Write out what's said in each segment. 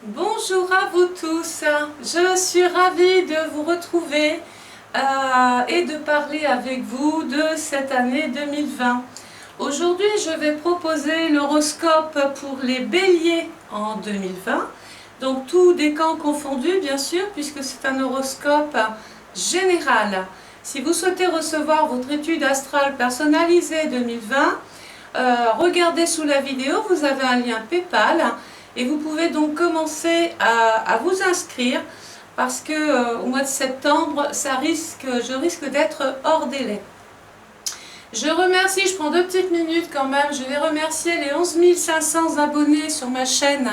Bonjour à vous tous, je suis ravie de vous retrouver et de parler avec vous de cette année 2020. Aujourd'hui, je vais proposer l'horoscope pour les béliers en 2020, donc tous décans confondus bien sûr, puisque c'est un horoscope général. Si vous souhaitez recevoir votre étude astrale personnalisée 2020, regardez sous la vidéo, vous avez un lien PayPal. Et vous pouvez donc commencer à vous inscrire parce que au mois de septembre, je risque d'être hors délai. Je remercie, je prends 2 petites minutes quand même, je vais remercier les 11 500 abonnés sur ma chaîne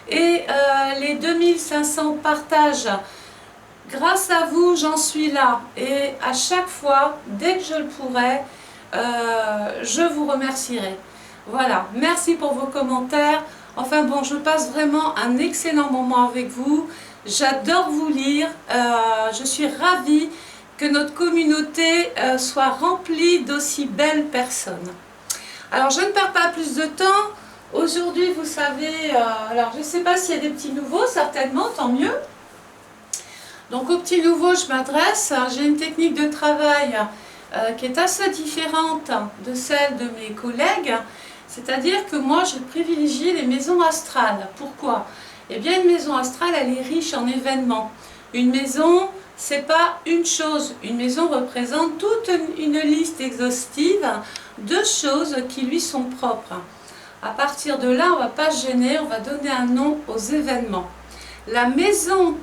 et les 2500 partages. Grâce à vous, j'en suis là et à chaque fois, dès que je le pourrai, je vous remercierai. Voilà, merci pour vos commentaires. Enfin bon, je passe vraiment un excellent moment avec vous. J'adore vous lire. Je suis ravie que notre communauté soit remplie d'aussi belles personnes. Alors, je ne perds pas plus de temps. Aujourd'hui, vous savez, alors je ne sais pas s'il y a des petits nouveaux, certainement, tant mieux. Donc, aux petits nouveaux, je m'adresse. J'ai une technique de travail qui est assez différente de celle de mes collègues. C'est-à-dire que moi, je privilégie les maisons astrales. Pourquoi? Eh bien, une maison astrale, elle est riche en événements. Une maison, c'est pas une chose. Une maison représente toute une liste exhaustive de choses qui lui sont propres. À partir de là, on ne va pas se gêner, on va donner un nom aux événements. La maison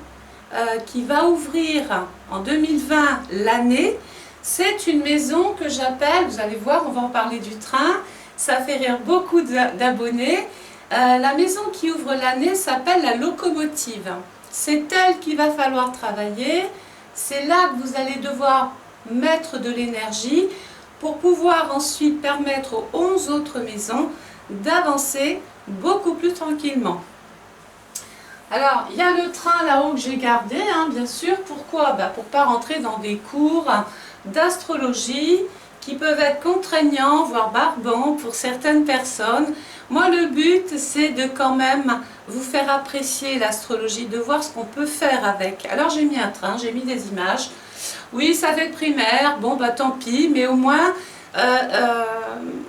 qui va ouvrir en 2020 l'année, c'est une maison que j'appelle, vous allez voir, on va en parler du train. Ça fait rire beaucoup d'abonnés. La maison qui ouvre l'année s'appelle la locomotive. C'est elle qu'il va falloir travailler. C'est là que vous allez devoir mettre de l'énergie pour pouvoir ensuite permettre aux 11 autres maisons d'avancer beaucoup plus tranquillement. Alors, il y a le train là-haut que j'ai gardé, bien sûr. Pourquoi? Pour ne pas rentrer dans des cours d'astrologie qui peuvent être contraignants, voire barbants pour certaines personnes. Moi, le but, c'est de quand même vous faire apprécier l'astrologie, de voir ce qu'on peut faire avec. Alors, j'ai mis un train, j'ai mis des images. Oui, ça fait primaire, bon, tant pis, mais au moins,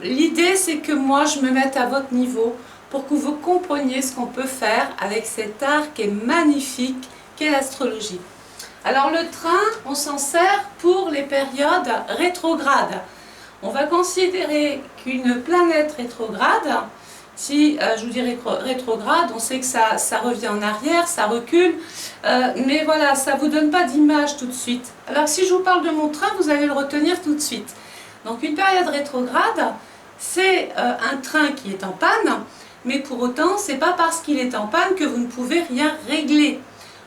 l'idée, c'est que moi, je me mette à votre niveau pour que vous compreniez ce qu'on peut faire avec cet art qui est magnifique, qu'est l'astrologie. Alors le train, on s'en sert pour les périodes rétrogrades. On va considérer qu'une planète rétrograde, si je vous dis rétrograde, on sait que ça revient en arrière, ça recule, mais voilà, ça ne vous donne pas d'image tout de suite. Alors si je vous parle de mon train, vous allez le retenir tout de suite. Donc une période rétrograde, c'est un train qui est en panne, mais pour autant, ce n'est pas parce qu'il est en panne que vous ne pouvez rien régler.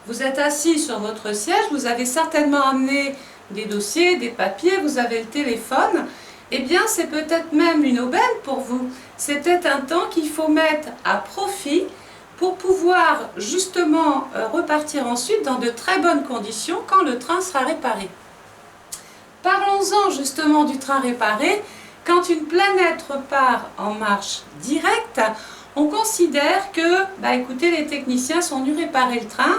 Vous êtes assis sur votre siège, vous avez certainement amené des dossiers, des papiers, vous avez le téléphone. Eh bien, c'est peut-être même une aubaine pour vous. C'est peut-être un temps qu'il faut mettre à profit pour pouvoir justement repartir ensuite dans de très bonnes conditions quand le train sera réparé. Parlons-en justement du train réparé. Quand une planète repart en marche directe, on considère que, écoutez, les techniciens sont venus réparer le train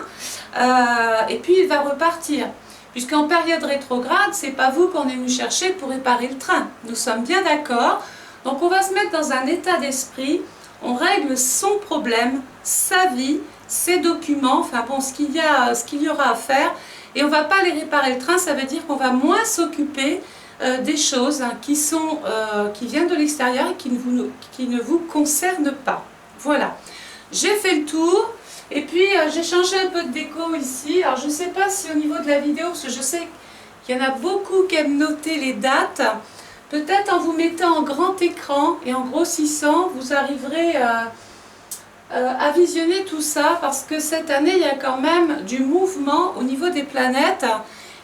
et puis il va repartir. Puisqu'en période rétrograde, ce n'est pas vous qu'on est venu chercher pour réparer le train. Nous sommes bien d'accord. Donc on va se mettre dans un état d'esprit, on règle son problème, sa vie, ses documents, enfin bon, ce qu'il y aura à faire. Et on ne va pas aller réparer le train, ça veut dire qu'on va moins s'occuper des choses qui viennent de l'extérieur et qui ne vous concernent pas. Voilà, j'ai fait le tour et puis j'ai changé un peu de déco ici. Alors je ne sais pas si au niveau de la vidéo, parce que je sais qu'il y en a beaucoup qui aiment noter les dates, peut-être en vous mettant en grand écran et en grossissant, vous arriverez à visionner tout ça, parce que cette année, il y a quand même du mouvement au niveau des planètes.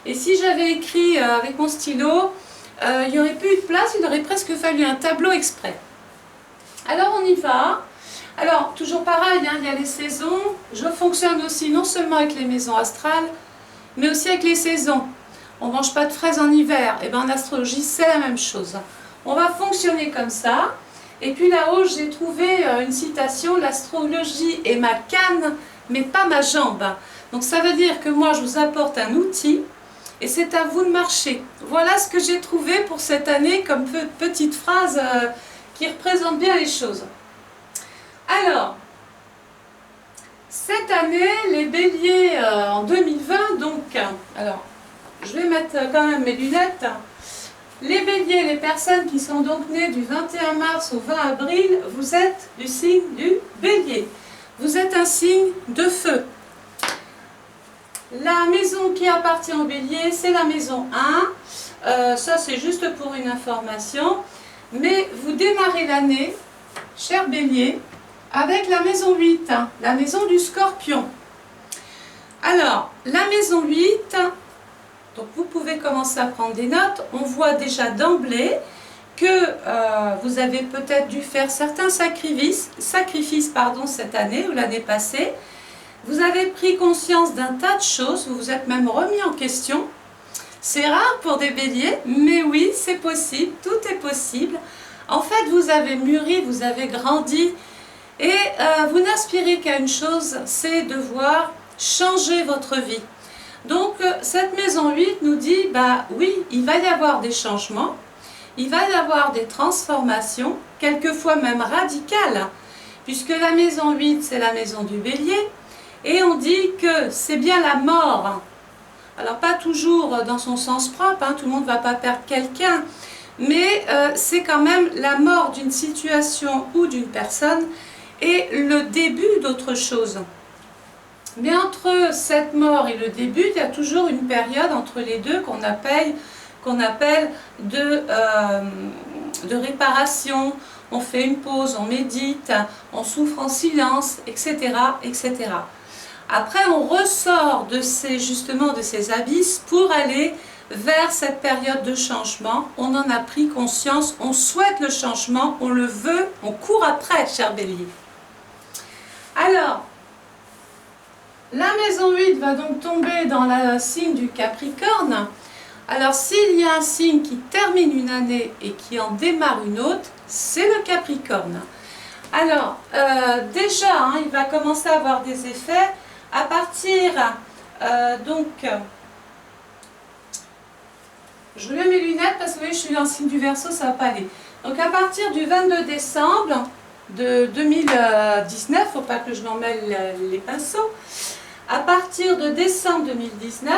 Et si j'avais écrit avec mon stylo, il n'y aurait plus eu de place, il aurait presque fallu un tableau exprès. Alors on y va. Alors toujours pareil, il y a les saisons. Je fonctionne aussi non seulement avec les maisons astrales, mais aussi avec les saisons. On ne mange pas de fraises en hiver. Et bien en astrologie, c'est la même chose. On va fonctionner comme ça. Et puis là-haut, j'ai trouvé une citation, l'astrologie est ma canne, mais pas ma jambe. Donc ça veut dire que moi, je vous apporte un outil et c'est à vous de marcher. Voilà ce que j'ai trouvé pour cette année comme petite phrase qui représente bien les choses. Alors, cette année, les béliers en 2020, donc, alors, je vais mettre quand même mes lunettes. Les béliers, les personnes qui sont donc nées du 21 mars au 20 avril, vous êtes du signe du bélier. Vous êtes un signe de feu. La maison qui appartient au bélier, c'est la maison 1. Ça, c'est juste pour une information. Mais vous démarrez l'année, cher bélier, avec la maison 8, la maison du scorpion. Alors, la maison 8... Donc vous pouvez commencer à prendre des notes. On voit déjà d'emblée que vous avez peut-être dû faire certains sacrifices cette année ou l'année passée. Vous avez pris conscience d'un tas de choses, vous vous êtes même remis en question. C'est rare pour des béliers, mais oui, c'est possible, tout est possible. En fait, vous avez mûri, vous avez grandi et vous n'aspirez qu'à une chose, c'est de voir changer votre vie. Donc cette maison 8 nous dit, bah oui, il va y avoir des changements, il va y avoir des transformations, quelquefois même radicales, puisque la maison 8 c'est la maison du bélier, et on dit que c'est bien la mort. Alors pas toujours dans son sens propre, hein, tout le monde ne va pas perdre quelqu'un, mais c'est quand même la mort d'une situation ou d'une personne et le début d'autre chose. Mais entre cette mort et le début, il y a toujours une période entre les deux qu'on appelle de réparation. On fait une pause, on médite, on souffre en silence, etc., etc. Après, on ressort justement de ces abysses pour aller vers cette période de changement. On en a pris conscience, on souhaite le changement, on le veut, on court après, cher bélier. Alors, la maison 8 va donc tomber dans le signe du Capricorne. Alors s'il y a un signe qui termine une année et qui en démarre une autre, c'est le Capricorne. Alors déjà, hein, il va commencer à avoir des effets à partir, je mets mes lunettes parce que vous voyez, je suis dans le signe du Verseau, ça ne va pas aller. Donc à partir du 22 décembre de 2019, il ne faut pas que je m'en mêle les pinceaux, à partir de décembre 2019,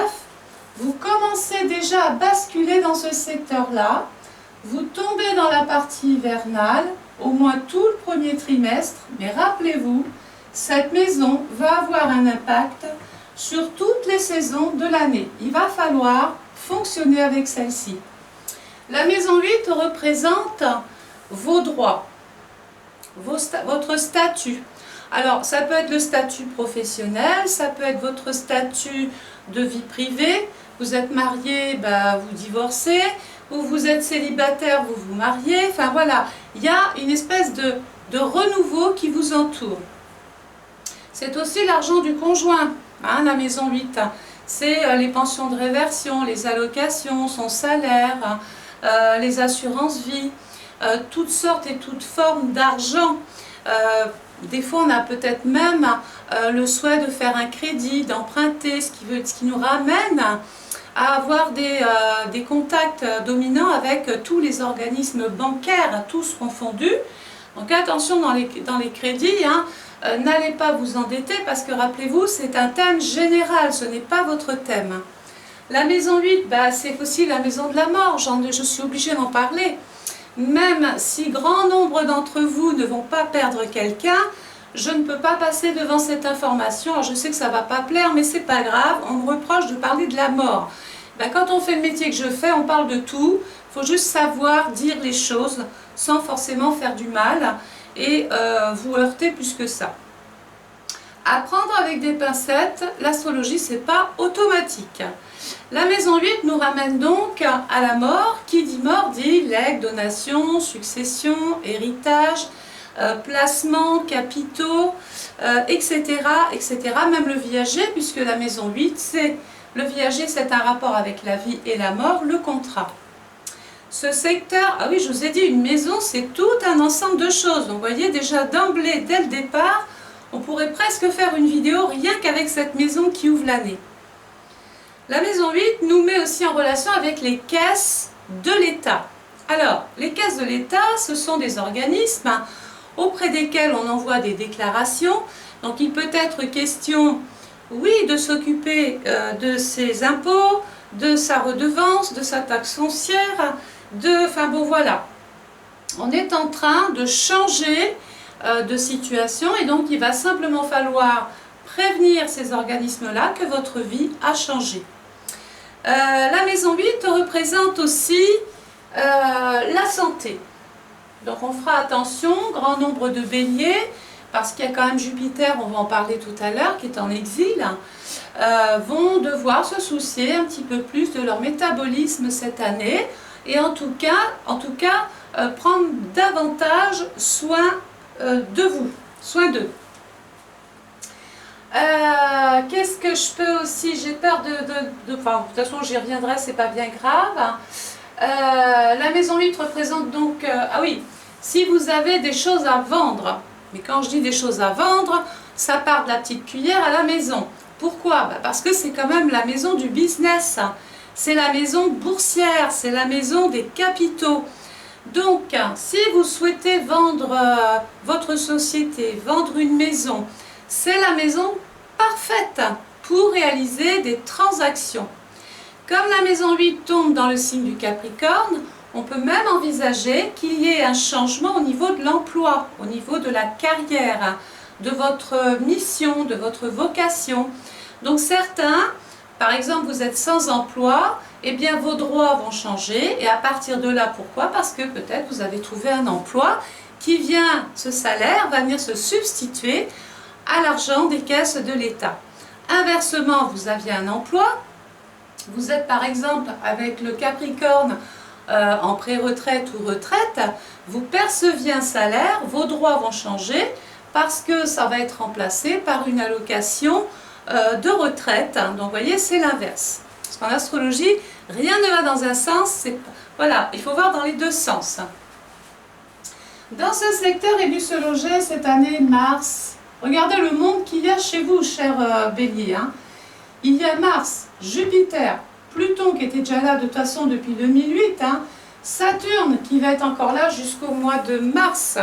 vous commencez déjà à basculer dans ce secteur-là. Vous tombez dans la partie hivernale, au moins tout le premier trimestre. Mais rappelez-vous, cette maison va avoir un impact sur toutes les saisons de l'année. Il va falloir fonctionner avec celle-ci. La maison 8 représente vos droits, votre statut. Alors, ça peut être le statut professionnel, ça peut être votre statut de vie privée. Vous êtes marié, bah, vous divorcez, ou vous êtes célibataire, vous vous mariez. Enfin voilà, il y a une espèce de renouveau qui vous entoure. C'est aussi l'argent du conjoint, hein, la maison 8. C'est les pensions de réversion, les allocations, son salaire, les assurances vie, toutes sortes et toutes formes d'argent. Des fois, on a peut-être même le souhait de faire un crédit, d'emprunter, ce qui nous ramène à avoir des contacts dominants avec tous les organismes bancaires, tous confondus. Donc attention dans les crédits, hein, n'allez pas vous endetter parce que rappelez-vous, c'est un thème général, ce n'est pas votre thème. La maison 8, bah, c'est aussi la maison de la mort, je suis obligée d'en parler. Même si grand nombre d'entre vous ne vont pas perdre quelqu'un, je ne peux pas passer devant cette information. Alors je sais que ça ne va pas plaire, mais c'est pas grave, on me reproche de parler de la mort. Ben, quand on fait le métier que je fais, on parle de tout. Il faut juste savoir dire les choses sans forcément faire du mal et vous heurter plus que ça. À prendre avec des pincettes, l'astrologie, ce n'est pas automatique. La maison 8 nous ramène donc à la mort. Qui dit mort dit legs, donation, succession, héritage, placement, capitaux, etc., etc. Même le viager, puisque la maison 8, le viager, c'est un rapport avec la vie et la mort, le contrat. Ce secteur, ah oui, je vous ai dit, une maison, c'est tout un ensemble de choses. Donc, vous voyez, déjà d'emblée, dès le départ, on pourrait presque faire une vidéo rien qu'avec cette maison qui ouvre l'année. La maison 8 nous met aussi en relation avec les caisses de l'État. Alors, les caisses de l'État, ce sont des organismes auprès desquels on envoie des déclarations. Donc, il peut être question, oui, de s'occuper de ses impôts, de sa redevance, de sa taxe foncière, enfin bon, voilà. On est en train de changer de situation et donc il va simplement falloir prévenir ces organismes-là que votre vie a changé. La maison 8 représente aussi la santé. Donc on fera attention, grand nombre de béliers, parce qu'il y a quand même Jupiter, on va en parler tout à l'heure, qui est en exil, vont devoir se soucier un petit peu plus de leur métabolisme cette année et en tout cas prendre davantage soin de vous, soin d'eux. Qu'est-ce que je peux aussi, j'ai peur enfin, de toute façon j'y reviendrai, c'est pas bien grave. La maison 8 représente donc, ah oui, si vous avez des choses à vendre, mais quand je dis des choses à vendre, ça part de la petite cuillère à la maison. Pourquoi? Parce que c'est quand même la maison du business, c'est la maison boursière, c'est la maison des capitaux. Donc, si vous souhaitez vendre votre société, vendre une maison, c'est la maison parfaite pour réaliser des transactions. Comme la maison 8 tombe dans le signe du Capricorne, on peut même envisager qu'il y ait un changement au niveau de l'emploi, au niveau de la carrière, de votre mission, de votre vocation. Donc certains, par exemple, vous êtes sans emploi, eh bien vos droits vont changer et à partir de là, pourquoi? Parce que peut-être vous avez trouvé un emploi qui vient, ce salaire va venir se substituer à l'argent des caisses de l'État. Inversement, vous aviez un emploi, vous êtes par exemple avec le Capricorne en pré-retraite ou retraite, vous perceviez un salaire, vos droits vont changer parce que ça va être remplacé par une allocation de retraite. Donc vous voyez, c'est l'inverse. Parce qu'en astrologie, rien ne va dans un sens, voilà, il faut voir dans les deux sens. Dans ce secteur est dû se loger cette année Mars. Regardez le monde qu'il y a chez vous, cher Bélier. Il y a Mars, Jupiter, Pluton qui était déjà là de toute façon depuis 2008, Saturne qui va être encore là jusqu'au mois de mars,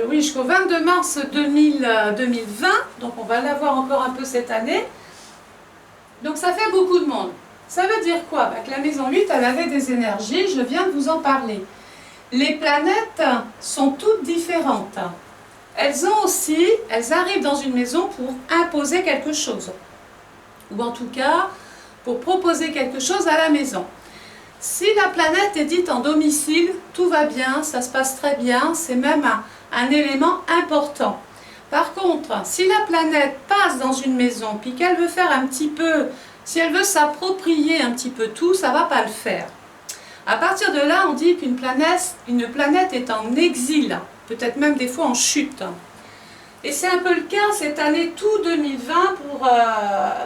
oui, jusqu'au 22 mars 2020, donc on va l'avoir encore un peu cette année. Donc ça fait beaucoup de monde. Ça veut dire quoi? Que la maison 8, elle avait des énergies, je viens de vous en parler. Les planètes sont toutes différentes. Elles arrivent dans une maison pour imposer quelque chose. Ou en tout cas, pour proposer quelque chose à la maison. Si la planète est dite en domicile, tout va bien, ça se passe très bien, c'est même un élément important. Par contre, si la planète passe dans une maison, puis qu'elle veut faire un petit peu, si elle veut s'approprier un petit peu tout, ça ne va pas le faire. À partir de là, on dit qu'une planète est en exil, peut-être même des fois en chute. Et c'est un peu le cas cette année, tout 2020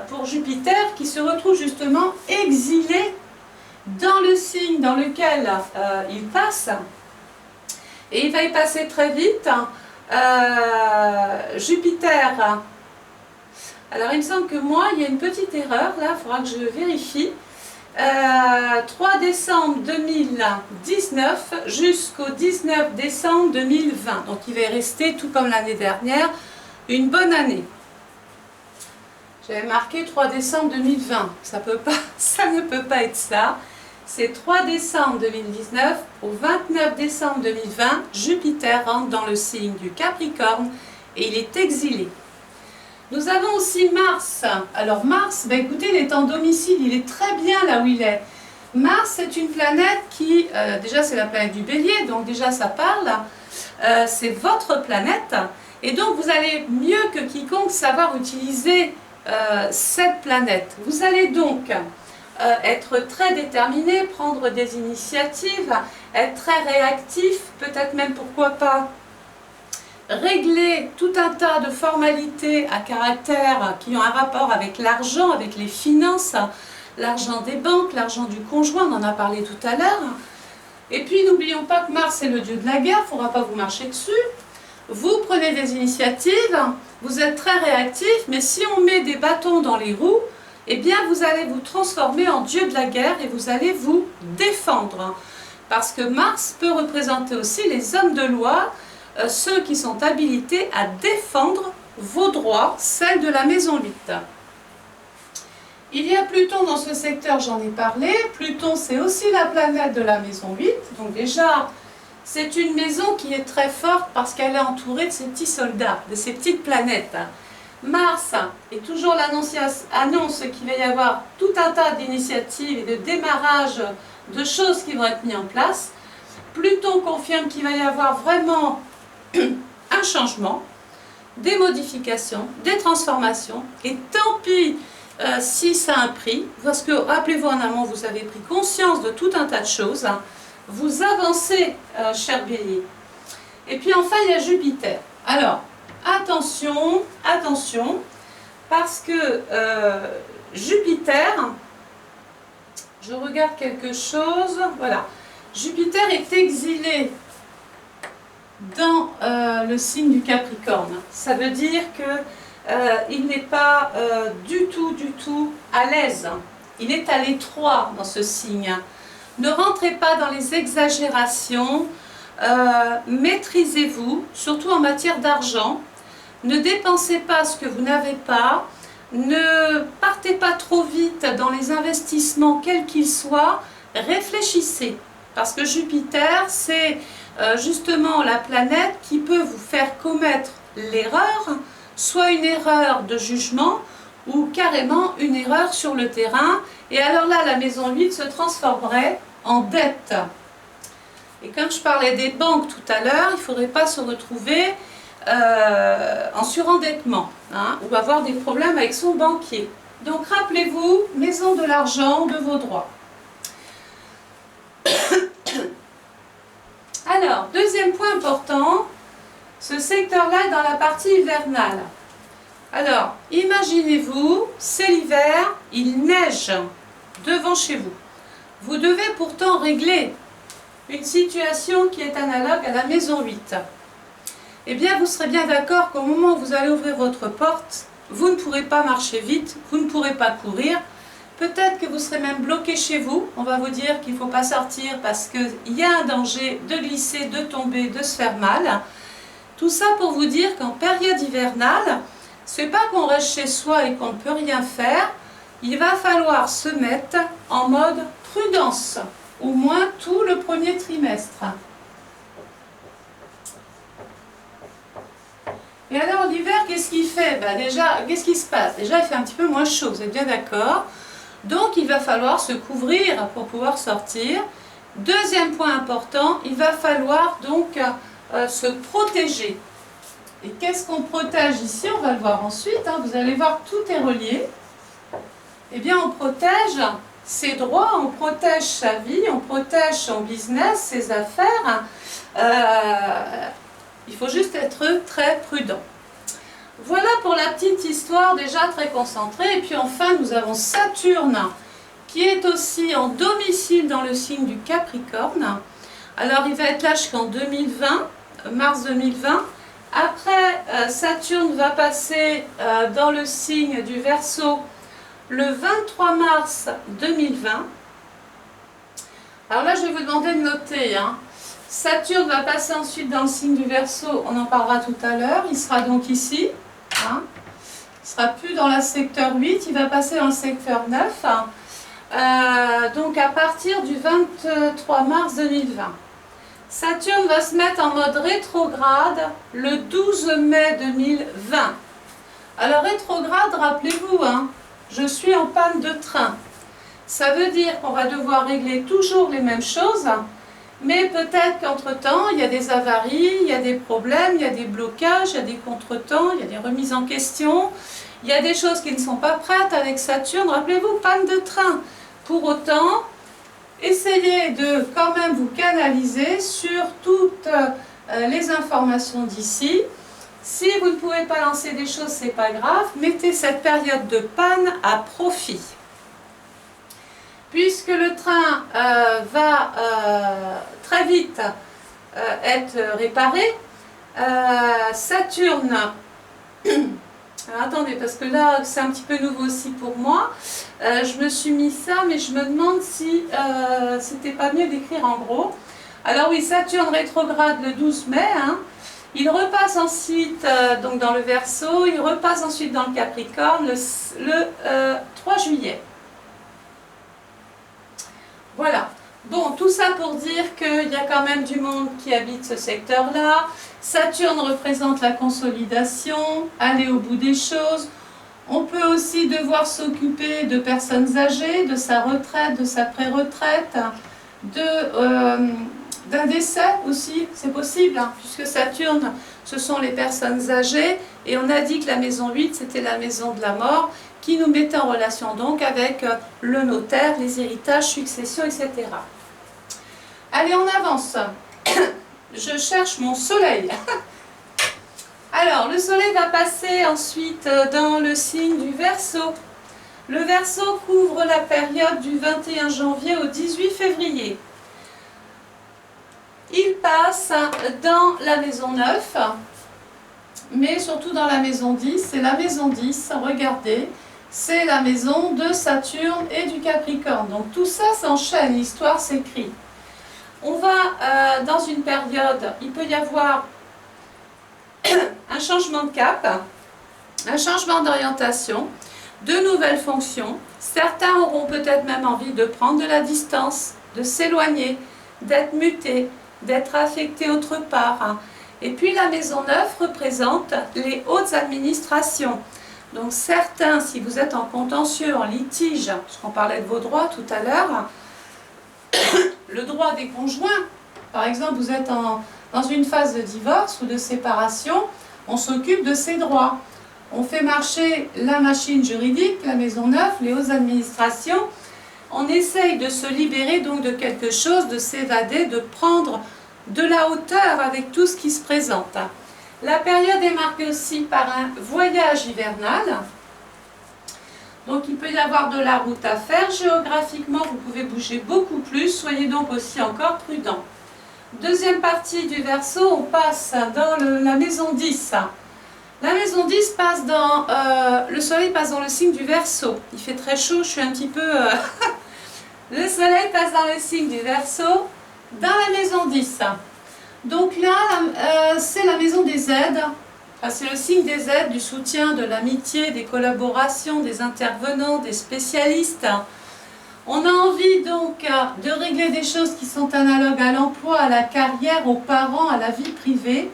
pour Jupiter, qui se retrouve justement exilé dans le signe dans lequel il passe. Et il va y passer très vite. Jupiter, alors il me semble que moi, il y a une petite erreur, là, il faudra que je vérifie. 3 décembre 2019 jusqu'au 19 décembre 2020. Donc il va rester, tout comme l'année dernière, une bonne année. J'avais marqué 3 décembre 2020. Ça ne peut pas être ça. C'est 3 décembre 2019 au 29 décembre 2020. Jupiter rentre dans le signe du Capricorne et il est exilé. Nous avons aussi Mars. Alors Mars, écoutez, il est en domicile, il est très bien là où il est. Mars, c'est une planète qui, déjà c'est la planète du Bélier, donc déjà ça parle, c'est votre planète. Et donc vous allez mieux que quiconque savoir utiliser cette planète. Vous allez donc être très déterminé, prendre des initiatives, être très réactif, peut-être même pourquoi pas régler tout un tas de formalités à caractère qui ont un rapport avec l'argent, avec les finances, l'argent des banques, l'argent du conjoint, on en a parlé tout à l'heure. Et puis n'oublions pas que Mars est le dieu de la guerre, il ne faudra pas vous marcher dessus. Vous prenez des initiatives, vous êtes très réactif, mais si on met des bâtons dans les roues, eh bien vous allez vous transformer en dieu de la guerre et vous allez vous défendre. Parce que Mars peut représenter aussi les hommes de loi, ceux qui sont habilités à défendre vos droits, celles de la maison 8. Il y a Pluton dans ce secteur, j'en ai parlé. Pluton, c'est aussi la planète de la maison 8. Donc déjà, c'est une maison qui est très forte parce qu'elle est entourée de ces petits soldats, de ces petites planètes. Mars est toujours annonce qu'il va y avoir tout un tas d'initiatives et de démarrages de choses qui vont être mises en place. Pluton confirme qu'il va y avoir vraiment un changement, des modifications, des transformations, et tant pis si ça a un prix, parce que, rappelez-vous, en amont, vous avez pris conscience de tout un tas de choses, vous avancez, cher Bélier. Et puis enfin, il y a Jupiter. Alors, attention, attention, parce que Jupiter, je regarde quelque chose, voilà, Jupiter est exilé dans le signe du Capricorne. Ça veut dire que il n'est pas du tout à l'aise. Il est à l'étroit dans ce signe. Ne rentrez pas dans les exagérations, maîtrisez-vous, surtout en matière d'argent. Ne dépensez pas ce que vous n'avez pas, ne partez pas trop vite dans les investissements, quels qu'ils soient, réfléchissez. Parce que Jupiter, c'est justement la planète qui peut vous faire commettre l'erreur, soit une erreur de jugement ou carrément une erreur sur le terrain. Et alors là, la maison 8 se transformerait en dette. Et quand je parlais des banques tout à l'heure, il ne faudrait pas se retrouver en surendettement, hein, ou avoir des problèmes avec son banquier. Donc rappelez-vous, maison de l'argent, de vos droits. Alors, deuxième point important, ce secteur-là est dans la partie hivernale. Alors, imaginez-vous, c'est l'hiver, il neige devant chez vous. Vous devez pourtant régler une situation qui est analogue à la maison 8. Eh bien, vous serez bien d'accord qu'au moment où vous allez ouvrir votre porte, vous ne pourrez pas marcher vite, vous ne pourrez pas courir. Peut-être que vous serez même bloqué chez vous. On va vous dire qu'il ne faut pas sortir parce qu'il y a un danger de glisser, de tomber, de se faire mal. Tout ça pour vous dire qu'en période hivernale, ce n'est pas qu'on reste chez soi et qu'on ne peut rien faire. Il va falloir se mettre en mode prudence, au moins tout le premier trimestre. Et alors l'hiver, qu'est-ce qu'il fait? Ben déjà, qu'est-ce qui se passe? Déjà, il fait un petit peu moins chaud, vous êtes bien d'accord? Donc, il va falloir se couvrir pour pouvoir sortir. Deuxième point important, il va falloir donc se protéger. Et qu'est-ce qu'on protège ici? On va le voir ensuite, hein. Vous allez voir, tout est relié. Eh bien, on protège ses droits, on protège sa vie, on protège son business, ses affaires. Il faut juste être très prudent. Voilà pour la petite histoire déjà très concentrée. Et puis enfin, nous avons Saturne qui est aussi en domicile dans le signe du Capricorne. Alors, il va être là jusqu'en 2020, mars 2020. Après, Saturne va passer dans le signe du Verseau le 23 mars 2020. Alors là, je vais vous demander de noter, hein. Saturne va passer ensuite dans le signe du Verseau, on en parlera tout à l'heure. Il sera donc ici. Hein. Il ne sera plus dans le secteur 8, il va passer dans le secteur 9. Donc à partir du 23 mars 2020. Saturne va se mettre en mode rétrograde le 12 mai 2020. Alors rétrograde, rappelez-vous, hein, je suis en panne de train. Ça veut dire qu'on va devoir régler toujours les mêmes choses, mais peut-être qu'entre-temps, il y a des avaries, il y a des problèmes, il y a des blocages, il y a des contretemps, il y a des remises en question, il y a des choses qui ne sont pas prêtes avec Saturne. Rappelez-vous, panne de train. Pour autant, essayez de quand même vous canaliser sur toutes les informations d'ici. Si vous ne pouvez pas lancer des choses, ce n'est pas grave. Mettez cette période de panne à profit. puisque le train va très vite être réparé, Saturne, alors attendez, parce que là c'est un petit peu nouveau aussi pour moi, je me suis mis ça, mais je me demande si c'était pas mieux d'écrire en gros. Alors oui, Saturne rétrograde le 12 mai, hein. Il repasse ensuite donc dans le Verseau, il repasse ensuite dans le Capricorne le 3 juillet. Voilà. Bon, tout ça pour dire qu'il y a quand même du monde qui habite ce secteur-là. Saturne représente la consolidation, aller au bout des choses. On peut aussi devoir s'occuper de personnes âgées, de sa retraite, de sa pré-retraite, d'un décès aussi, c'est possible, hein, puisque Saturne, ce sont les personnes âgées, et on a dit que la maison 8, c'était la maison de la mort, qui nous mettait en relation donc avec le notaire, les héritages, successions, etc. Allez, on avance. Je cherche mon soleil. Alors, le soleil va passer ensuite dans le signe du Verseau. Le Verseau couvre la période du 21 janvier au 18 février. Il passe dans la maison 9, mais surtout dans la maison 10. Et la maison 10, regardez, c'est la maison de Saturne et du Capricorne. Donc tout ça s'enchaîne, l'histoire s'écrit. On va dans une période, il peut y avoir un changement de cap, un changement d'orientation, de nouvelles fonctions. Certains auront peut-être même envie de prendre de la distance, de s'éloigner, d'être mutés, d'être affectés autre part. Et puis la maison 9 représente les hautes administrations. Donc certains, si vous êtes en contentieux, en litige, puisqu'on parlait de vos droits tout à l'heure, le droit des conjoints, par exemple, vous êtes dans une phase de divorce ou de séparation, on s'occupe de ces droits. On fait marcher la machine juridique, la maison 9, les hautes administrations. On essaye de se libérer donc de quelque chose, de s'évader, de prendre de la hauteur avec tout ce qui se présente. La période est marquée aussi par un voyage hivernal. Donc il peut y avoir de la route à faire. Géographiquement, vous pouvez bouger beaucoup plus. Soyez donc aussi encore prudents. Deuxième partie du Verseau, on passe dans la maison 10. La maison 10 passe dans... le soleil passe dans le signe du Verseau. Il fait très chaud, je suis un petit peu... Le soleil passe dans le signe du Verseau, dans la maison 10. Donc là, c'est la maison des aides. C'est le signe des aides, du soutien, de l'amitié, des collaborations, des intervenants, des spécialistes. On a envie donc de régler des choses qui sont analogues à l'emploi, à la carrière, aux parents, à la vie privée.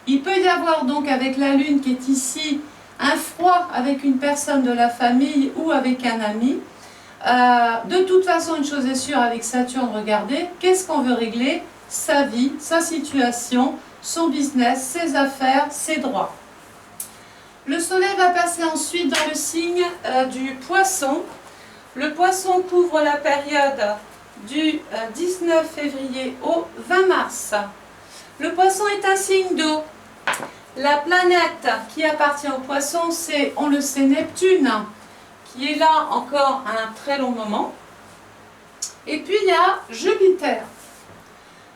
Il peut y avoir donc avec la lune qui est ici, un froid avec une personne de la famille ou avec un ami. De toute façon, une chose est sûre avec Saturne, regardez, qu'est-ce qu'on veut régler? Sa vie, sa situation, son business, ses affaires, ses droits. Le soleil va passer ensuite dans le signe du Poisson. Le Poisson couvre la période du 19 février au 20 mars. Le Poisson est un signe d'eau. La planète qui appartient au Poisson, c'est, on le sait, Neptune, qui est là encore un très long moment. Et puis il y a Jupiter.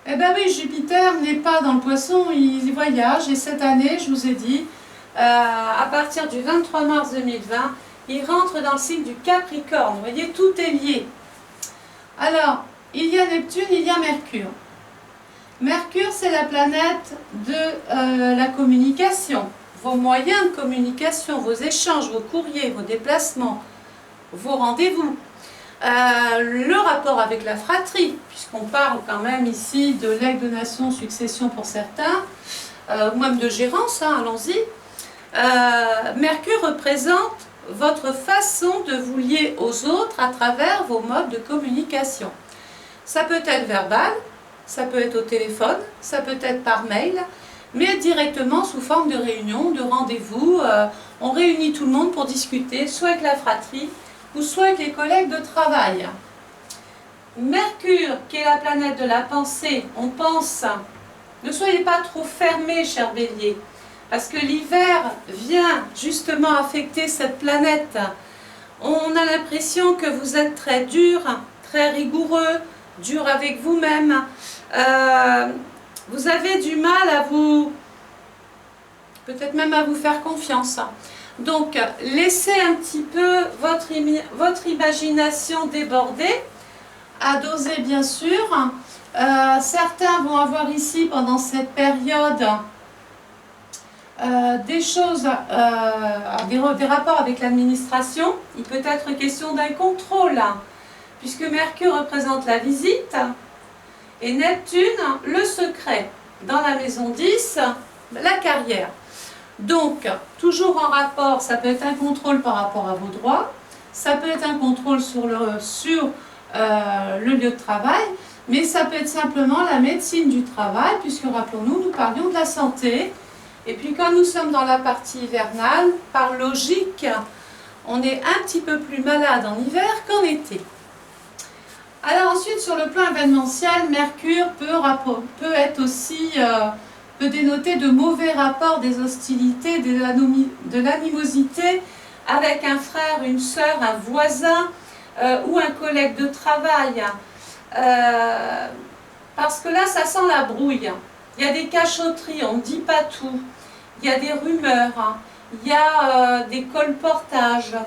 Eh bien oui, Jupiter n'est pas dans le Poisson, il voyage, et cette année, je vous ai dit, à partir du 23 mars 2020, il rentre dans le signe du Capricorne. Vous voyez, tout est lié. Alors, il y a Neptune, il y a Mercure. Mercure, c'est la planète de la communication. Vos moyens de communication, vos échanges, vos courriers, vos déplacements, vos rendez-vous. Le rapport avec la fratrie, puisqu'on parle quand même ici de legs, donation, succession pour certains, ou même de gérance, hein, allons-y. Mercure représente votre façon de vous lier aux autres à travers vos modes de communication. Ça peut être verbal, ça peut être au téléphone, ça peut être par mail, mais directement sous forme de réunion, de rendez-vous. On réunit tout le monde pour discuter, soit avec la fratrie, ou soit avec les collègues de travail. Mercure, qui est la planète de la pensée, on pense, ne soyez pas trop fermés, chers béliers, parce que l'hiver vient justement affecter cette planète. On a l'impression que vous êtes très dur, très rigoureux, dur avec vous-même. Vous avez du mal à vous, peut-être même à vous faire confiance. Donc, laissez un petit peu votre imagination déborder, à doser bien sûr. Certains vont avoir ici, pendant cette période, des choses, des rapports avec l'administration. Il peut être question d'un contrôle, puisque Mercure représente la visite, et Neptune, le secret. Dans la maison 10, la carrière. Donc, toujours en rapport, ça peut être un contrôle par rapport à vos droits, ça peut être un contrôle sur le lieu de travail, mais ça peut être simplement la médecine du travail, puisque rappelons-nous, nous parlions de la santé. Et puis quand nous sommes dans la partie hivernale, par logique, on est un petit peu plus malade en hiver qu'en été. Alors ensuite, sur le plan événementiel, Mercure peut être aussi... peut dénoter de mauvais rapports, des hostilités, de l'animosité avec un frère, une sœur, un voisin ou un collègue de travail. Parce que là, ça sent la brouille. Il y a des cachotteries, on ne dit pas tout. Il y a des rumeurs, il y a des colportages.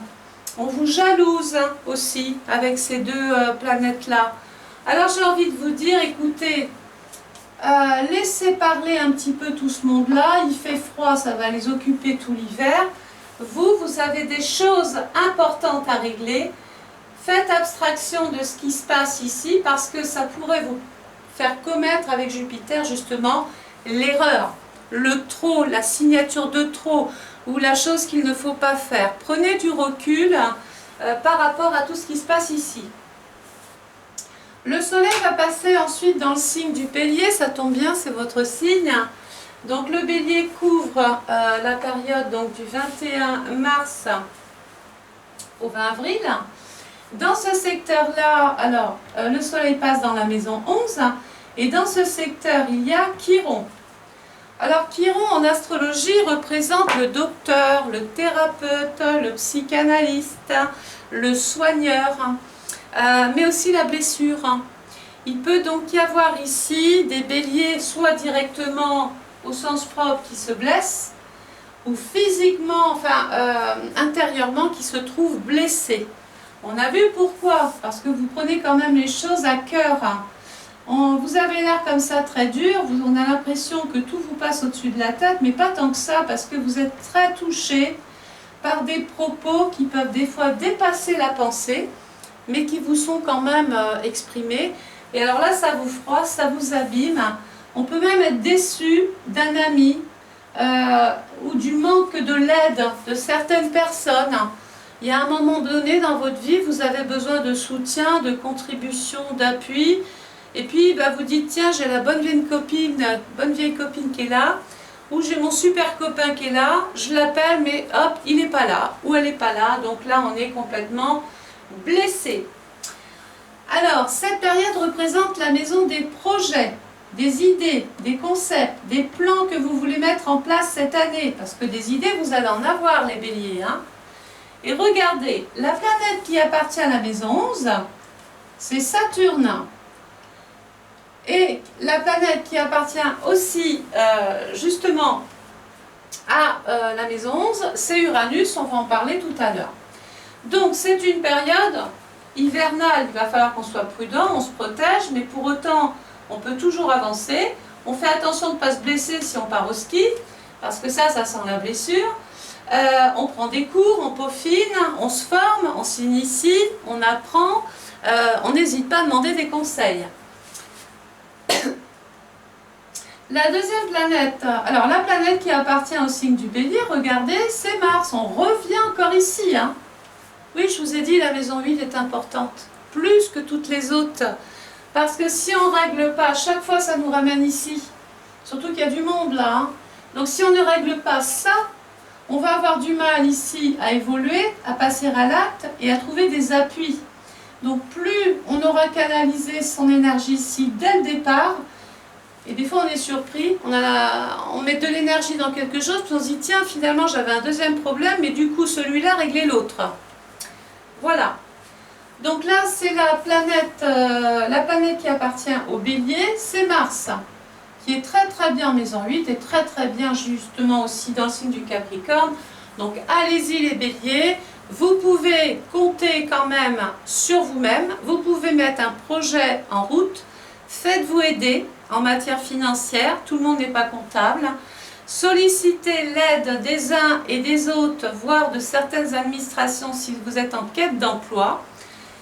On vous jalouse aussi avec ces deux planètes-là. Alors j'ai envie de vous dire, écoutez, laissez parler un petit peu tout ce monde-là. Il fait froid, ça va les occuper tout l'hiver. Vous avez des choses importantes à régler. Faites abstraction de ce qui se passe ici parce que ça pourrait vous faire commettre avec Jupiter justement l'erreur, le trop, la signature de trop ou la chose qu'il ne faut pas faire. Prenez du recul par rapport à tout ce qui se passe ici. Le soleil va passer ensuite dans le signe du bélier, ça tombe bien, c'est votre signe. Donc le bélier couvre la période donc, du 21 mars au 20 avril. Dans ce secteur-là, alors le soleil passe dans la maison 11 et dans ce secteur il y a Chiron. Alors Chiron en astrologie représente le docteur, le thérapeute, le psychanalyste, le soigneur, mais aussi la blessure. Il peut donc y avoir ici des béliers soit directement au sens propre qui se blessent, ou physiquement, enfin intérieurement qui se trouvent blessés. On a vu pourquoi, parce que vous prenez quand même les choses à cœur. Vous avez l'air comme ça très dur, on a l'impression que tout vous passe au-dessus de la tête, mais pas tant que ça, parce que vous êtes très touché par des propos qui peuvent des fois dépasser la pensée, mais qui vous sont quand même exprimés. Et alors là, ça vous froisse, ça vous abîme. On peut même être déçu d'un ami ou du manque de l'aide de certaines personnes. Il y a un moment donné dans votre vie, vous avez besoin de soutien, de contribution, d'appui. Et puis bah, vous dites, tiens, j'ai la bonne vieille copine qui est là, ou j'ai mon super copain qui est là, je l'appelle, mais hop, il n'est pas là, ou elle n'est pas là. Donc là, on est complètement blessé. Alors, cette période représente la maison des projets, des idées, des concepts, des plans que vous voulez mettre en place cette année. Parce que des idées, vous allez en avoir, les béliers. Hein. Et regardez, la planète qui appartient à la maison 11, c'est Saturne. Et la planète qui appartient aussi, justement, à la maison 11, c'est Uranus, on va en parler tout à l'heure. Donc, c'est une période hivernale, il va falloir qu'on soit prudent, on se protège, mais pour autant, on peut toujours avancer. On fait attention de ne pas se blesser si on part au ski, parce que ça sent la blessure. On prend des cours, on peaufine, on se forme, on s'initie, on apprend, on n'hésite pas à demander des conseils. La deuxième planète, alors la planète qui appartient au signe du bélier, regardez, c'est Mars, on revient encore ici. Hein. Oui, je vous ai dit, la maison 8 est importante, plus que toutes les autres. Parce que si on ne règle pas, à chaque fois ça nous ramène ici. Surtout qu'il y a du monde là. Hein. Donc si on ne règle pas ça, on va avoir du mal ici à évoluer, à passer à l'acte et à trouver des appuis. Donc plus on aura canalisé son énergie ici dès le départ, et des fois on est surpris, on met de l'énergie dans quelque chose, puis on se dit tiens finalement j'avais un deuxième problème, mais du coup celui-là réglait l'autre. Voilà. Donc là, c'est la planète qui appartient au Bélier, c'est Mars, qui est très très bien en maison 8 et très très bien justement aussi dans le signe du Capricorne. Donc allez-y les Béliers, vous pouvez compter quand même sur vous-même, vous pouvez mettre un projet en route, faites-vous aider en matière financière, tout le monde n'est pas comptable. Sollicitez l'aide des uns et des autres, voire de certaines administrations si vous êtes en quête d'emploi.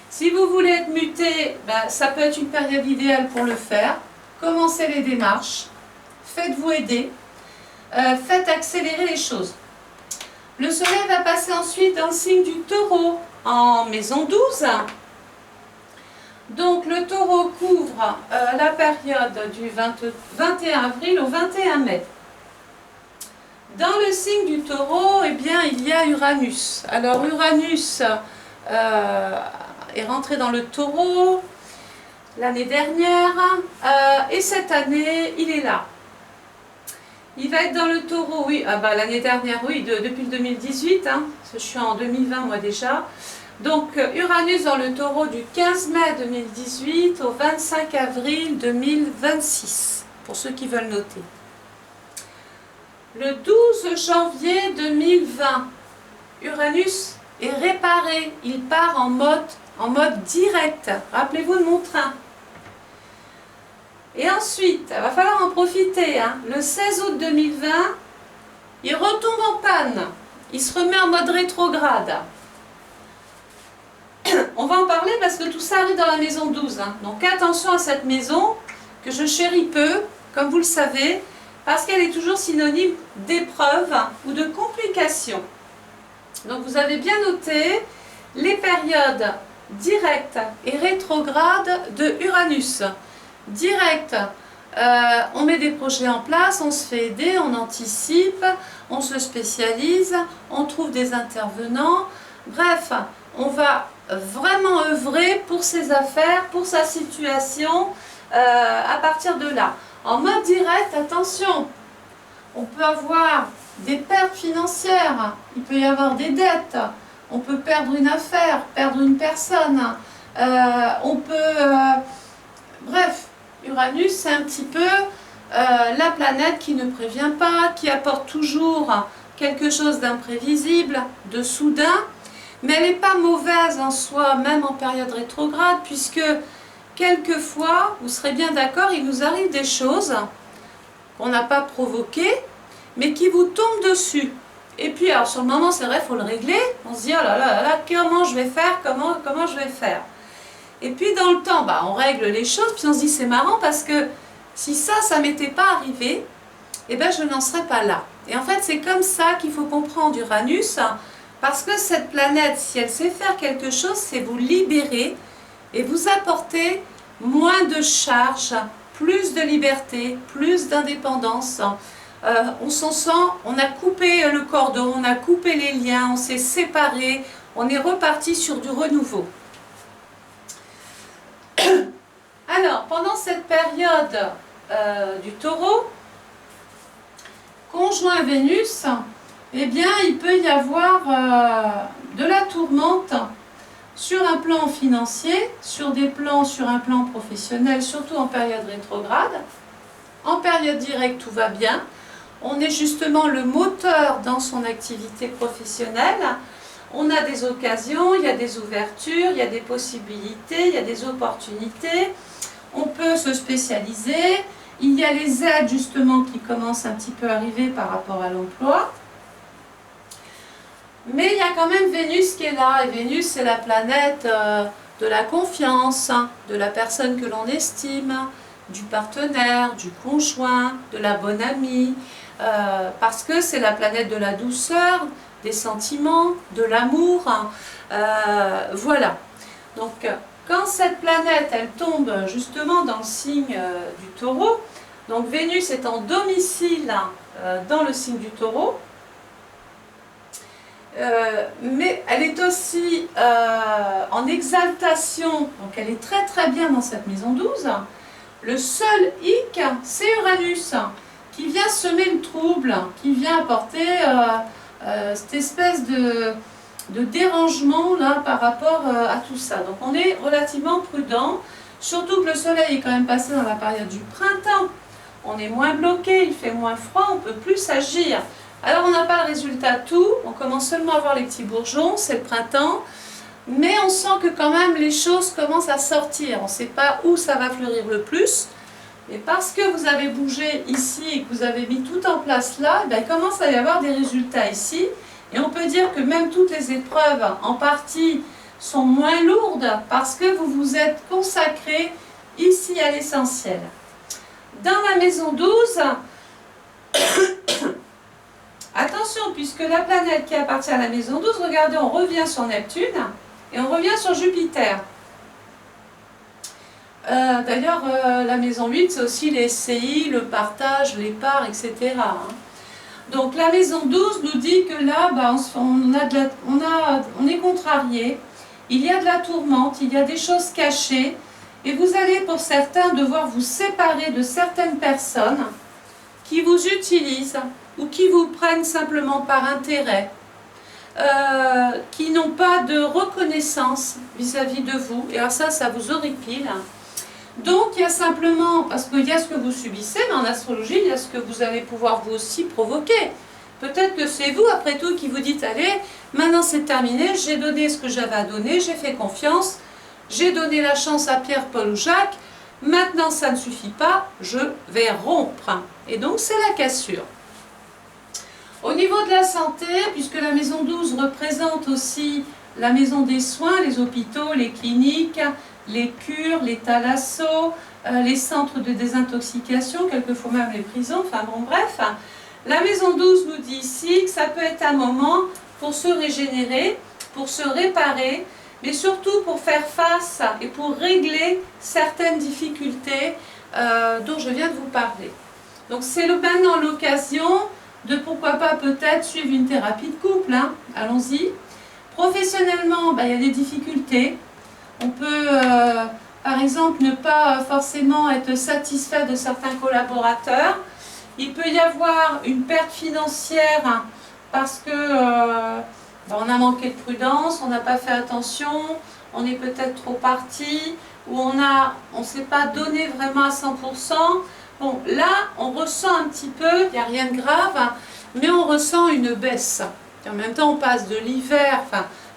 Si vous voulez être muté, ça peut être une période idéale pour le faire. Commencez les démarches, faites-vous aider, faites accélérer les choses. Le soleil va passer ensuite dans le signe du Taureau, en maison 12. Donc le Taureau couvre la période du 21 avril au 21 mai. Dans le signe du Taureau, eh bien, il y a Uranus. Alors Uranus est rentré dans le Taureau l'année dernière et cette année, il est là. Il va être dans le Taureau, oui, l'année dernière, oui, depuis le 2018, hein, parce que je suis en 2020 moi déjà. Donc Uranus dans le Taureau du 15 mai 2018 au 25 avril 2026, pour ceux qui veulent noter. Le 12 janvier 2020, Uranus est réparé, il part en mode direct. Rappelez-vous de mon train. Et ensuite, il va falloir en profiter. Hein. Le 16 août 2020, il retombe en panne. Il se remet en mode rétrograde. On va en parler parce que tout ça arrive dans la maison 12. Hein. Donc attention à cette maison que je chéris peu, comme vous le savez, parce qu'elle est toujours synonyme d'épreuve ou de complications. Donc vous avez bien noté les périodes directes et rétrogrades de Uranus. Direct, on met des projets en place, on se fait aider, on anticipe, on se spécialise, on trouve des intervenants. Bref, on va vraiment œuvrer pour ses affaires, pour sa situation à partir de là. En mode direct, attention, on peut avoir des pertes financières, il peut y avoir des dettes, on peut perdre une affaire, perdre une personne, on peut... bref, Uranus, c'est un petit peu la planète qui ne prévient pas, qui apporte toujours quelque chose d'imprévisible, de soudain, mais elle n'est pas mauvaise en soi, même en période rétrograde, puisque quelquefois, vous serez bien d'accord, il nous arrive des choses qu'on n'a pas provoquées, mais qui vous tombent dessus. Et puis, alors sur le moment, c'est vrai, il faut le régler. On se dit, oh là là là, comment je vais faire, comment je vais faire. Et puis dans le temps, on règle les choses, puis on se dit, c'est marrant parce que si ça m'était pas arrivé, eh ben je n'en serais pas là. Et en fait, c'est comme ça qu'il faut comprendre Uranus, parce que cette planète, si elle sait faire quelque chose, c'est vous libérer et vous apporter moins de charges, plus de liberté, plus d'indépendance. On s'en sent, on a coupé le cordon, on a coupé les liens, on s'est séparés, on est reparti sur du renouveau. Alors, pendant cette période du Taureau, conjoint Vénus, eh bien, il peut y avoir de la tourmente sur un plan financier, sur un plan professionnel, surtout en période rétrograde. En période directe, tout va bien. On est justement le moteur dans son activité professionnelle. On a des occasions, il y a des ouvertures, il y a des possibilités, il y a des opportunités. On peut se spécialiser. Il y a les aides justement qui commencent un petit peu à arriver par rapport à l'emploi. Mais il y a quand même Vénus qui est là. Et Vénus, c'est la planète de la confiance, de la personne que l'on estime, du partenaire, du conjoint, de la bonne amie. Parce que c'est la planète de la douceur, des sentiments, de l'amour. Voilà. Donc, quand cette planète, elle tombe justement dans le signe du Taureau, donc Vénus est en domicile dans le signe du Taureau, mais elle est aussi en exaltation, donc elle est très très bien dans cette maison 12. Le seul hic, c'est Uranus, qui vient semer le trouble, qui vient apporter cette espèce de dérangement là par rapport à tout ça. Donc on est relativement prudent, surtout que le soleil est quand même passé dans la période du printemps. On est moins bloqué, il fait moins froid, on peut plus agir. Alors on n'a pas le résultat tout, on commence seulement à voir les petits bourgeons, c'est le printemps, mais on sent que quand même les choses commencent à sortir. On ne sait pas où ça va fleurir le plus, mais parce que vous avez bougé ici et que vous avez mis tout en place là, il commence à y avoir des résultats ici. Et on peut dire que même toutes les épreuves, en partie, sont moins lourdes parce que vous vous êtes consacré ici à l'essentiel. Dans la maison 12, attention, puisque la planète qui appartient à la maison 12, regardez, on revient sur Neptune et on revient sur Jupiter. D'ailleurs, la maison 8, c'est aussi les SCI, le partage, les parts, etc. Donc la maison 12 nous dit que là, on est contrarié, il y a de la tourmente, il y a des choses cachées, et vous allez pour certains devoir vous séparer de certaines personnes qui vous utilisent ou qui vous prennent simplement par intérêt, qui n'ont pas de reconnaissance vis-à-vis de vous, et alors ça vous horripile. Donc il y a simplement, parce qu'il y a ce que vous subissez, mais en astrologie, il y a ce que vous allez pouvoir vous aussi provoquer. Peut-être que c'est vous, après tout, qui vous dites, allez, maintenant c'est terminé, j'ai donné ce que j'avais à donner, j'ai fait confiance, j'ai donné la chance à Pierre, Paul ou Jacques, maintenant ça ne suffit pas, je vais rompre. Et donc c'est la cassure. Au niveau de la santé, puisque la maison 12 représente aussi la maison des soins, les hôpitaux, les cliniques, les cures, les thalassos, les centres de désintoxication, quelquefois même les prisons, enfin bon bref. La maison 12 nous dit ici que ça peut être un moment pour se régénérer, pour se réparer, mais surtout pour faire face et pour régler certaines difficultés dont je viens de vous parler. Donc c'est maintenant l'occasion de pourquoi pas peut-être suivre une thérapie de couple, allons-y. Professionnellement, il y a des difficultés. On peut, par exemple, ne pas forcément être satisfait de certains collaborateurs. Il peut y avoir une perte financière parce que on a manqué de prudence, on n'a pas fait attention, on est peut-être trop parti, ou on ne s'est pas donné vraiment à 100%. Bon, là, on ressent un petit peu, il n'y a rien de grave, mais on ressent une baisse. Et en même temps, on passe de l'hiver,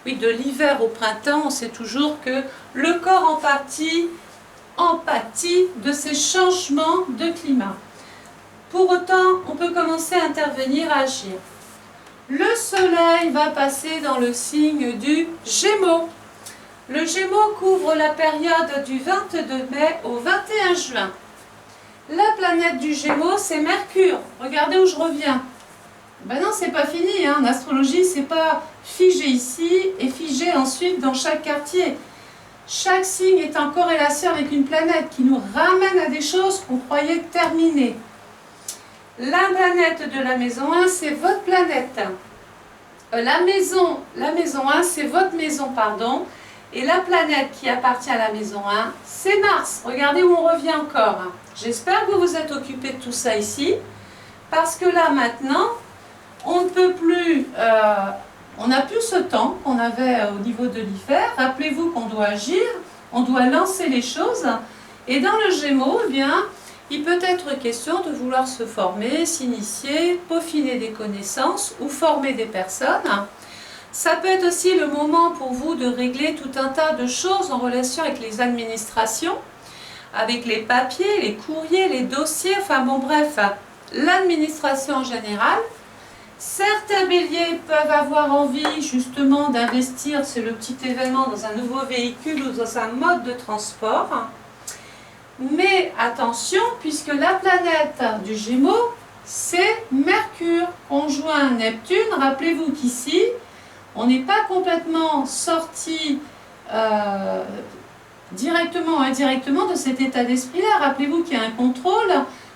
de l'hiver au printemps, on sait toujours que le corps en pâtit de ces changements de climat. Pour autant, on peut commencer à intervenir, à agir. Le soleil va passer dans le signe du Gémeaux. Le Gémeaux couvre la période du 22 mai au 21 juin. La planète du Gémeaux, c'est Mercure. Regardez où je reviens. Ben non, c'est pas fini. En astrologie, c'est pas figé ici et figé ensuite dans chaque quartier. Chaque signe est en corrélation avec une planète qui nous ramène à des choses qu'on croyait terminées. La planète de la maison 1, c'est votre planète. La maison 1, c'est votre maison, pardon. Et la planète qui appartient à la maison 1, c'est Mars. Regardez où on revient encore. J'espère que vous vous êtes occupé de tout ça ici. Parce que là, maintenant, on ne peut plus... on n'a plus ce temps qu'on avait au niveau de l'hiver. Rappelez-vous qu'on doit agir, on doit lancer les choses. Et dans le Gémeaux, eh bien, il peut être question de vouloir se former, s'initier, peaufiner des connaissances ou former des personnes. Ça peut être aussi le moment pour vous de régler tout un tas de choses en relation avec les administrations, avec les papiers, les courriers, les dossiers, enfin bon bref, l'administration en général. Certains béliers peuvent avoir envie justement d'investir, c'est le petit événement, dans un nouveau véhicule ou dans un mode de transport. Mais attention, puisque la planète du Gémeaux, c'est Mercure, conjoint Neptune. Rappelez-vous qu'ici, on n'est pas complètement sorti directement ou indirectement de cet état d'esprit-là. Rappelez-vous qu'il y a un contrôle,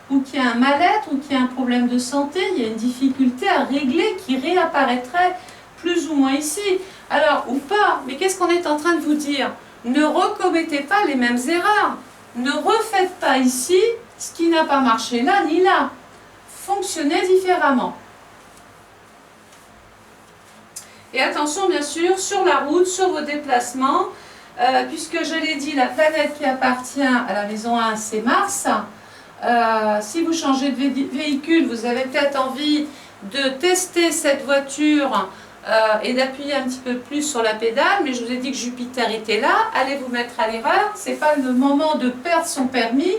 ou qu'il y a un mal-être, ou qu'il y a un problème de santé, il y a une difficulté à régler qui réapparaîtrait plus ou moins ici. Alors, ou pas, mais qu'est-ce qu'on est en train de vous dire? Ne recommettez pas les mêmes erreurs. Ne refaites pas ici ce qui n'a pas marché là ni là. Fonctionnez différemment. Et attention bien sûr sur la route, sur vos déplacements, puisque je l'ai dit, la planète qui appartient à la maison 1 c'est Mars. Si vous changez de véhicule, vous avez peut-être envie de tester cette voiture et d'appuyer un petit peu plus sur la pédale, mais je vous ai dit que Jupiter était là, allez vous mettre à l'erreur, ce n'est pas le moment de perdre son permis,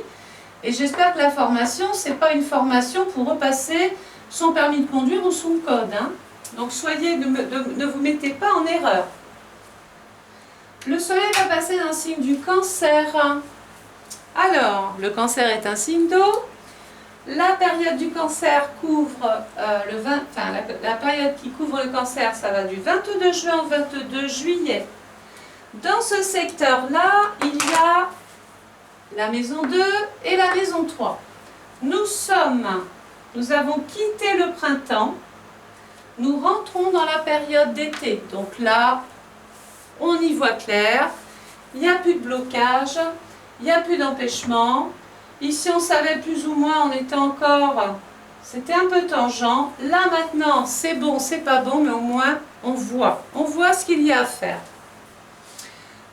et j'espère que la formation, ce n'est pas une formation pour repasser son permis de conduire ou son code. Hein. Donc ne vous mettez pas en erreur. Le soleil va passer dans le signe du Cancer. Alors, le Cancer est un signe d'eau. La période du Cancer couvre la période qui couvre le Cancer, ça va du 22 juin au 22 juillet. Dans ce secteur-là, il y a la maison 2 et la maison 3. Nous avons quitté le printemps, nous rentrons dans la période d'été. Donc là, on y voit clair, il n'y a plus de blocage, il n'y a plus d'empêchement. Ici, on savait plus ou moins, c'était un peu tangent. Là, maintenant, c'est bon, c'est pas bon, mais au moins, on voit ce qu'il y a à faire.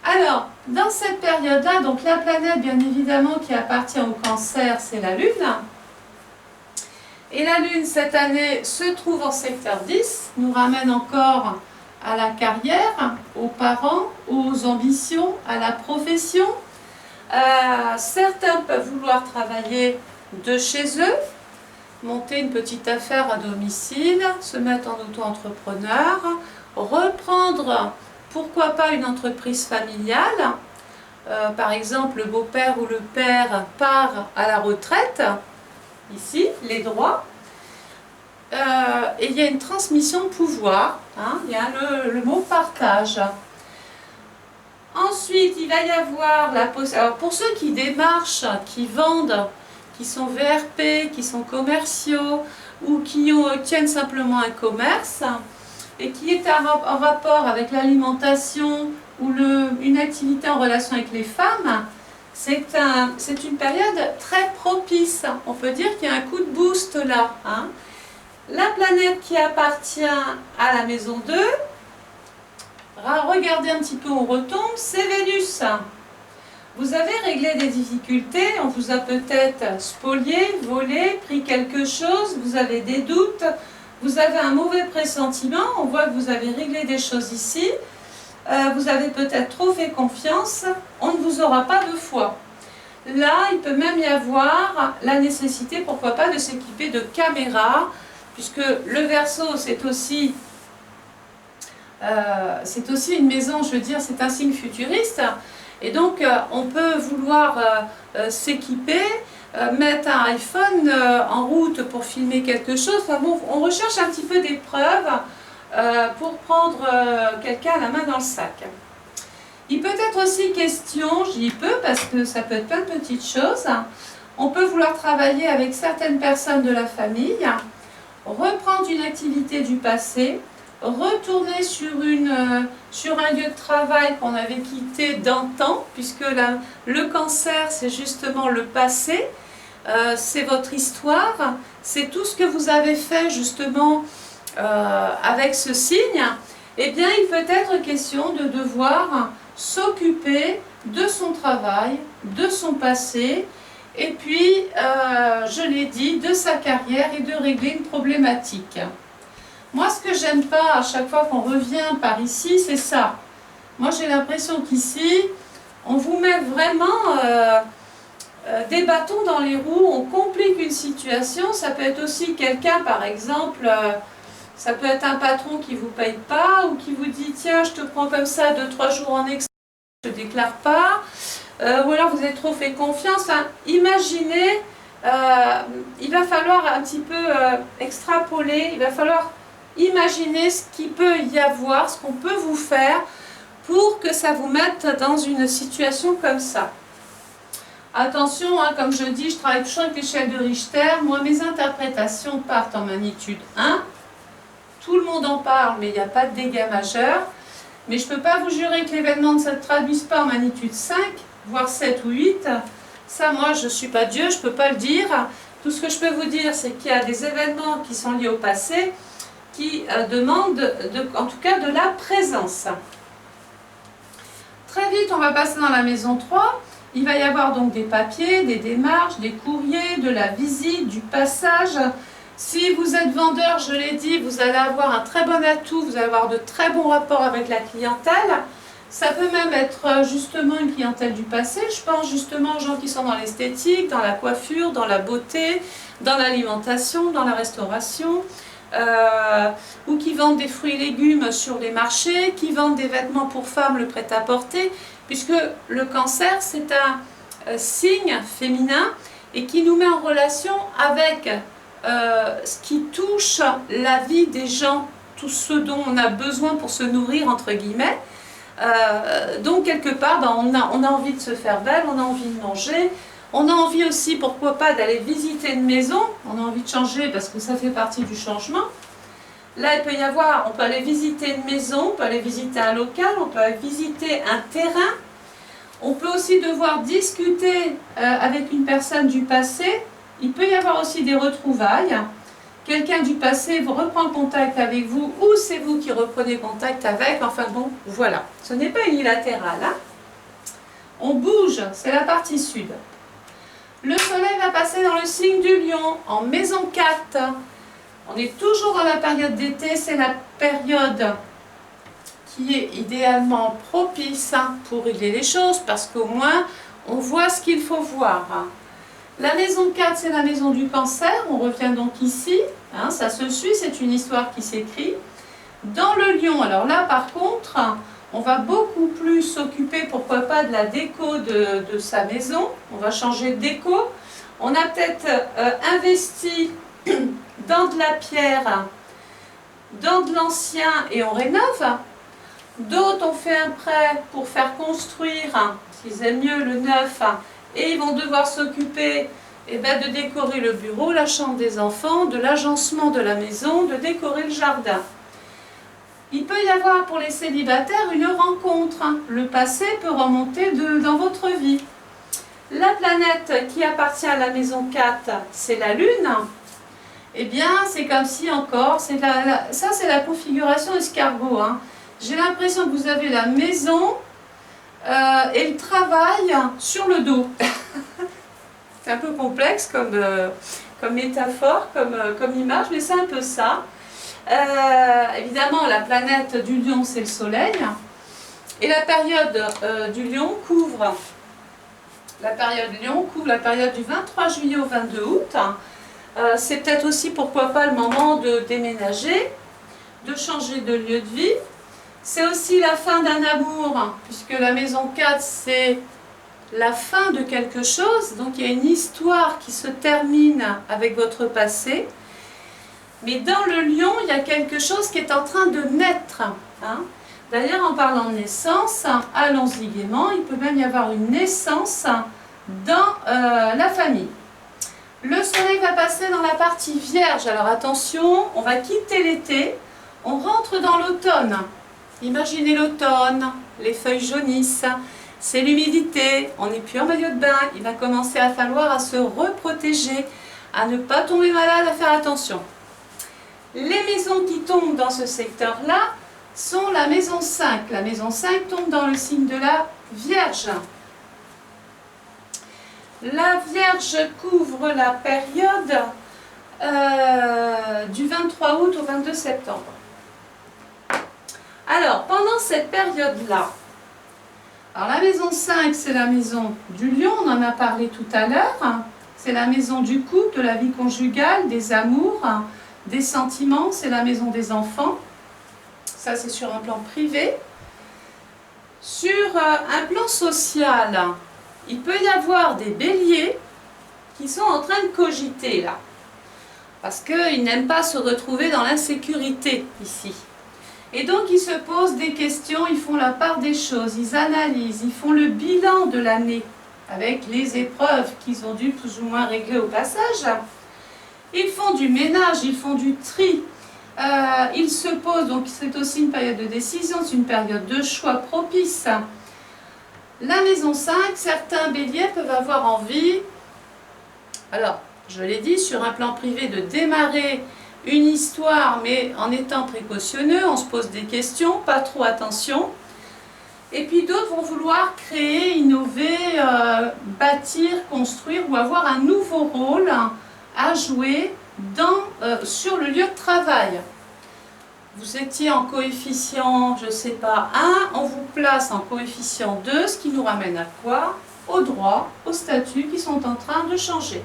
Alors, dans cette période-là, donc la planète, bien évidemment, qui appartient au Cancer, c'est la Lune. Et la Lune, cette année, se trouve en secteur 10, nous ramène encore à la carrière, aux parents, aux ambitions, à la profession. Certains peuvent vouloir travailler de chez eux, monter une petite affaire à domicile, se mettre en auto-entrepreneur, reprendre, pourquoi pas, une entreprise familiale. Par exemple, le beau-père ou le père part à la retraite, ici, les droits. Et il y a une transmission de pouvoir, hein, il y a le mot partage. Ensuite, il va y avoir la possibilité, alors pour ceux qui démarchent, qui vendent, qui sont VRP, qui sont commerciaux ou qui tiennent simplement un commerce et qui est en rapport avec l'alimentation ou une activité en relation avec les femmes, c'est une période très propice. On peut dire qu'il y a un coup de boost là. Hein. La planète qui appartient à la maison 2, regardez un petit peu où on retombe, c'est Vénus. Vous avez réglé des difficultés, on vous a peut-être spolié, volé, pris quelque chose, vous avez des doutes, vous avez un mauvais pressentiment, on voit que vous avez réglé des choses ici, vous avez peut-être trop fait confiance, on ne vous aura pas de foi. Là, il peut même y avoir la nécessité, pourquoi pas, de s'équiper de caméras, puisque le Verseau, c'est aussi une maison, je veux dire, c'est un signe futuriste. Et donc, on peut vouloir s'équiper, mettre un iPhone en route pour filmer quelque chose. Enfin bon, on recherche un petit peu des preuves pour prendre quelqu'un à la main dans le sac. Il peut être aussi question, je dis peu parce que ça peut être plein de petites choses, on peut vouloir travailler avec certaines personnes de la famille, reprendre une activité du passé, retourner sur un lieu de travail qu'on avait quitté d'antan, puisque le Cancer, c'est justement le passé, c'est votre histoire, c'est tout ce que vous avez fait justement avec ce signe. Eh bien, il peut être question de devoir s'occuper de son travail, de son passé, et puis, je l'ai dit, de sa carrière et de régler une problématique. Moi, ce que j'aime pas à chaque fois qu'on revient par ici, c'est ça. Moi, j'ai l'impression qu'ici, on vous met vraiment des bâtons dans les roues, on complique une situation. Ça peut être aussi quelqu'un, par exemple, ça peut être un patron qui ne vous paye pas ou qui vous dit « Tiens, je te prends comme ça 2-3 jours en extra, je ne déclare pas ». Ou alors vous avez trop fait confiance. Enfin, imaginez, il va falloir un petit peu extrapoler, il va falloir imaginer ce qu'il peut y avoir, ce qu'on peut vous faire pour que ça vous mette dans une situation comme ça. Attention, hein, comme je dis, je travaille toujours avec l'échelle de Richter. Moi, mes interprétations partent en magnitude 1. Tout le monde en parle, mais il n'y a pas de dégâts majeurs. Mais je ne peux pas vous jurer que l'événement ne se traduise pas en magnitude 5, voire 7 ou 8. Ça, moi, je ne suis pas Dieu, je ne peux pas le dire. Tout ce que je peux vous dire, c'est qu'il y a des événements qui sont liés au passé. qui demandent en tout cas de la présence. Très vite, on va passer dans la maison 3. Il va y avoir donc des papiers, des démarches, des courriers, de la visite, du passage. Si vous êtes vendeur, je l'ai dit, vous allez avoir un très bon atout, vous allez avoir de très bons rapports avec la clientèle. Ça peut même être justement une clientèle du passé. Je pense justement aux gens qui sont dans l'esthétique, dans la coiffure, dans la beauté, dans l'alimentation, dans la restauration, ou qui vendent des fruits et légumes sur les marchés, qui vendent des vêtements pour femmes, le prêt-à-porter, puisque le cancer, c'est un signe féminin et qui nous met en relation avec ce qui touche la vie des gens, tout ce dont on a besoin pour se nourrir, entre guillemets. Donc quelque part, on a envie de se faire belle, on a envie de manger, on a envie aussi, pourquoi pas, d'aller visiter une maison, on a envie de changer parce que ça fait partie du changement. Là, il peut y avoir, on peut aller visiter une maison, on peut aller visiter un local, on peut aller visiter un terrain. On peut aussi devoir discuter avec une personne du passé. Il peut y avoir aussi des retrouvailles. Quelqu'un du passé reprend contact avec vous ou c'est vous qui reprenez contact avec. Enfin bon, voilà. Ce n'est pas unilatéral. Hein. On bouge, c'est la partie sud. Le soleil va passer dans le signe du lion, en maison 4. On est toujours dans la période d'été, c'est la période qui est idéalement propice pour régler les choses parce qu'au moins on voit ce qu'il faut voir. La maison 4, c'est la maison du cancer, on revient donc ici, hein, ça se suit, c'est une histoire qui s'écrit. Dans le lion, alors là par contre, on va beaucoup plus s'occuper, pourquoi pas, de la déco de sa maison, on va changer de déco. On a peut-être investi dans de la pierre, dans de l'ancien et on rénove. D'autres ont fait un prêt pour faire construire, s'ils aiment mieux le neuf, et ils vont devoir s'occuper de décorer le bureau, la chambre des enfants, de l'agencement de la maison, de décorer le jardin. Il peut y avoir pour les célibataires une rencontre. Le passé peut remonter dans votre vie. La planète qui appartient à la maison 4, c'est la Lune. Eh bien, c'est comme si encore, ça c'est la configuration escargot. Hein. J'ai l'impression que vous avez la maison et le travail sur le dos. C'est un peu complexe comme métaphore, comme image, mais c'est un peu ça. Évidemment, la planète du lion, c'est le soleil. Et la période du lion couvre la période du 23 juillet au 22 août. C'est peut-être aussi, pourquoi pas, le moment de déménager, de changer de lieu de vie. C'est aussi la fin d'un amour, puisque la maison 4, c'est la fin de quelque chose. Donc il y a une histoire qui se termine avec votre passé. Mais dans le lion, il y a quelque chose qui est en train de naître. Hein. D'ailleurs, en parlant de naissance, allons-y gaiement, il peut même y avoir une naissance dans la famille. Le soleil va passer dans la partie vierge. Alors attention, on va quitter l'été, on rentre dans l'automne. Imaginez l'automne, les feuilles jaunissent, c'est l'humidité, on n'est plus en maillot de bain, il va commencer à falloir se reprotéger, à ne pas tomber malade, à faire attention. Les maisons qui tombent dans ce secteur-là sont la maison 5. La maison 5 tombe dans le signe de la Vierge. La Vierge couvre la période du 23 août au 22 septembre. Alors, pendant cette période-là, alors la maison 5, c'est la maison du lion, on en a parlé tout à l'heure. C'est la maison du couple, de la vie conjugale, des amours, des sentiments, c'est la maison des enfants. Ça, c'est sur un plan privé. Sur un plan social, il peut y avoir des béliers qui sont en train de cogiter là. Parce qu'ils n'aiment pas se retrouver dans l'insécurité ici. Et donc ils se posent des questions, ils font la part des choses, ils analysent, ils font le bilan de l'année avec les épreuves qu'ils ont dû plus ou moins régler au passage. Ils font du ménage, ils font du tri, ils se posent, donc c'est aussi une période de décision, c'est une période de choix propice. La maison 5, certains béliers peuvent avoir envie, alors je l'ai dit, sur un plan privé, de démarrer une histoire, mais en étant précautionneux, on se pose des questions, pas trop attention. Et puis d'autres vont vouloir créer, innover, bâtir, construire ou avoir un nouveau rôle à jouer sur le lieu de travail. Vous étiez en coefficient, je ne sais pas, 1, on vous place en coefficient 2, ce qui nous ramène à quoi? Aux droits, aux statuts qui sont en train de changer.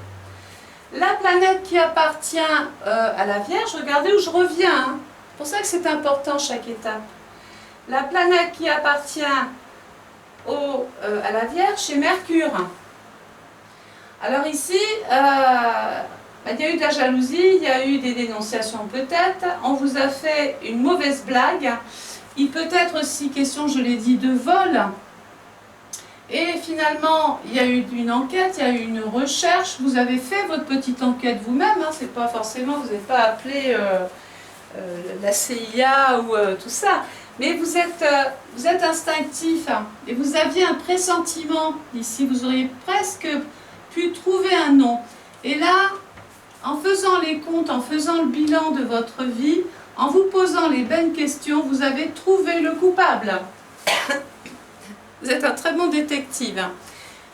La planète qui appartient à la Vierge, regardez où je reviens, hein. C'est pour ça que c'est important chaque étape. La planète qui appartient à la Vierge, c'est Mercure. Alors ici, il y a eu de la jalousie, il y a eu des dénonciations peut-être, on vous a fait une mauvaise blague, il peut être aussi question, je l'ai dit, de vol. Et finalement, il y a eu une enquête, il y a eu une recherche, vous avez fait votre petite enquête vous-même, hein, c'est pas forcément, vous n'êtes pas appelé la CIA ou tout ça, mais vous êtes instinctif, hein, et vous aviez un pressentiment, ici vous auriez presque pu trouver un nom. Et là, en faisant les comptes, en faisant le bilan de votre vie, en vous posant les bonnes questions, vous avez trouvé le coupable. Vous êtes un très bon détective.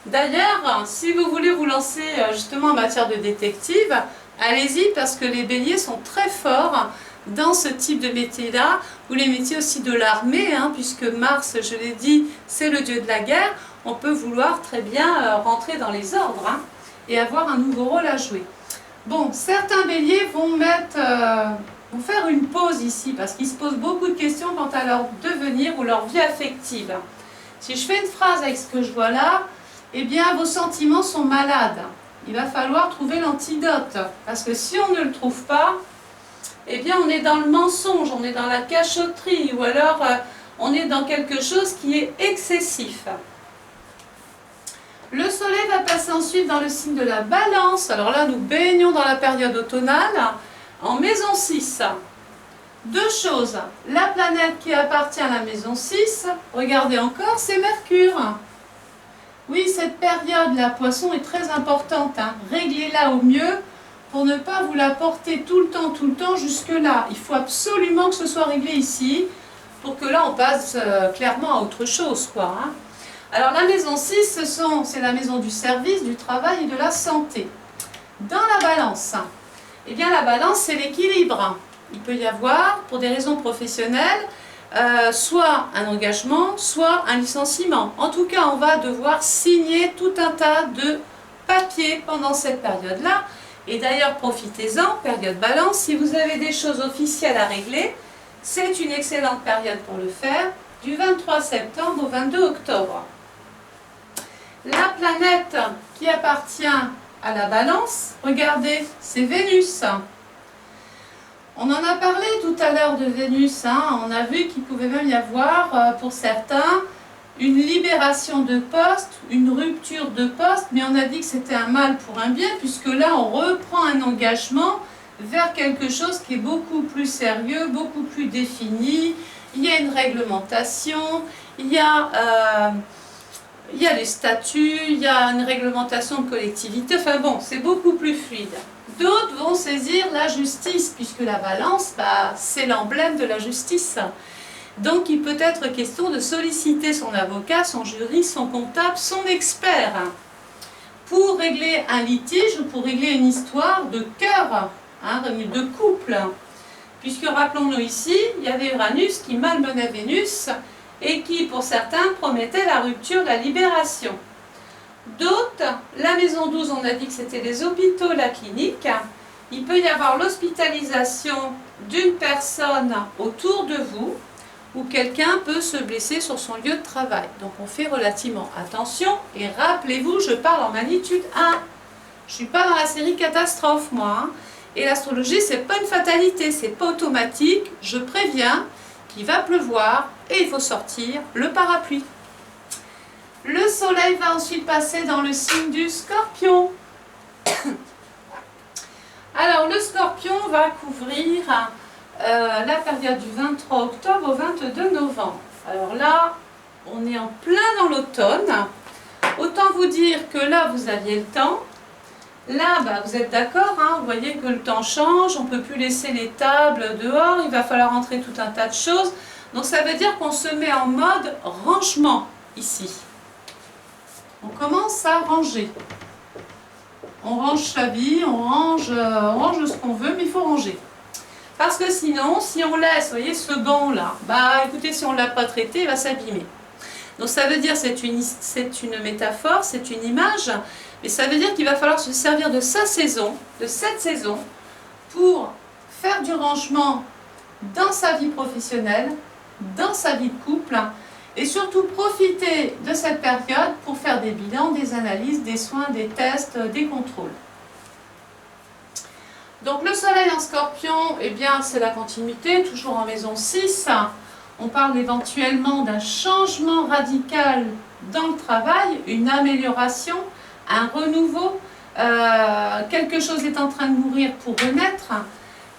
D'ailleurs, si vous voulez vous lancer justement en matière de détective, allez-y parce que les béliers sont très forts dans ce type de métier-là, ou les métiers aussi de l'armée, hein, puisque Mars, je l'ai dit, c'est le dieu de la guerre, on peut vouloir très bien rentrer dans les ordres hein, et avoir un nouveau rôle à jouer. Bon, certains béliers vont faire une pause ici, parce qu'ils se posent beaucoup de questions quant à leur devenir ou leur vie affective. Si je fais une phrase avec ce que je vois là, eh bien vos sentiments sont malades. Il va falloir trouver l'antidote, parce que si on ne le trouve pas, eh bien on est dans le mensonge, on est dans la cachotterie, ou alors on est dans quelque chose qui est excessif. Le soleil va passer ensuite dans le signe de la balance. Alors là, nous baignons dans la période automnale, en maison 6. Deux choses. La planète qui appartient à la maison 6, regardez encore, c'est Mercure. Oui, cette période, la poisson, est très importante. Hein. Réglez-la au mieux pour ne pas vous la porter tout le temps, jusque-là. Il faut absolument que ce soit réglé ici, pour que là, on passe clairement à autre chose, quoi. Hein. Alors la maison 6, c'est la maison du service, du travail et de la santé. Dans la balance, eh bien la balance c'est l'équilibre. Il peut y avoir, pour des raisons professionnelles, soit un engagement, soit un licenciement. En tout cas, on va devoir signer tout un tas de papiers pendant cette période-là. Et d'ailleurs, profitez-en, période balance, si vous avez des choses officielles à régler, c'est une excellente période pour le faire, du 23 septembre au 22 octobre. La planète qui appartient à la balance, regardez, c'est Vénus. On en a parlé tout à l'heure de Vénus, hein. On a vu qu'il pouvait même y avoir, pour certains, une libération de poste, une rupture de poste, mais on a dit que c'était un mal pour un bien, puisque là on reprend un engagement vers quelque chose qui est beaucoup plus sérieux, beaucoup plus défini. Il y a une réglementation, il y a les statuts, il y a une réglementation de collectivité, enfin bon, c'est beaucoup plus fluide. D'autres vont saisir la justice, puisque la balance, c'est l'emblème de la justice. Donc il peut être question de solliciter son avocat, son juriste, son comptable, son expert, pour régler un litige ou pour régler une histoire de cœur, hein, de couple. Puisque rappelons-nous ici, il y avait Uranus qui malmenait Vénus, et qui, pour certains, promettait la rupture, la libération. D'autres, la maison 12, on a dit que c'était les hôpitaux, la clinique. Il peut y avoir l'hospitalisation d'une personne autour de vous, où quelqu'un peut se blesser sur son lieu de travail. Donc on fait relativement attention, et rappelez-vous, je parle en magnitude 1. Je ne suis pas dans la série catastrophe, moi. Hein. Et l'astrologie, c'est pas une fatalité, c'est pas automatique. Je préviens qu'il va pleuvoir, et il faut sortir le parapluie. Le soleil va ensuite passer dans le signe du Scorpion. Alors le Scorpion va couvrir la période du 23 octobre au 22 novembre. Alors là, on est en plein dans l'automne. Autant vous dire que là, vous aviez le temps. Là, bah, vous êtes d'accord, hein, vous voyez que le temps change, on ne peut plus laisser les tables dehors, il va falloir entrer tout un tas de choses. Donc ça veut dire qu'on se met en mode rangement ici. On commence à ranger. On range sa vie, on range ce qu'on veut, mais il faut ranger. Parce que sinon, si on laisse, vous voyez, ce banc-là, bah écoutez, si on ne l'a pas traité, il va s'abîmer. Donc ça veut dire, c'est une métaphore, c'est une image, mais ça veut dire qu'il va falloir se servir de sa saison, de cette saison, pour faire du rangement dans sa vie professionnelle, dans sa vie de couple, et surtout profiter de cette période pour faire des bilans, des analyses, des soins, des tests, des contrôles. Donc le soleil en scorpion, eh bien c'est la continuité, toujours en maison 6. On parle éventuellement d'un changement radical dans le travail, une amélioration, un renouveau. Quelque chose est en train de mourir pour renaître.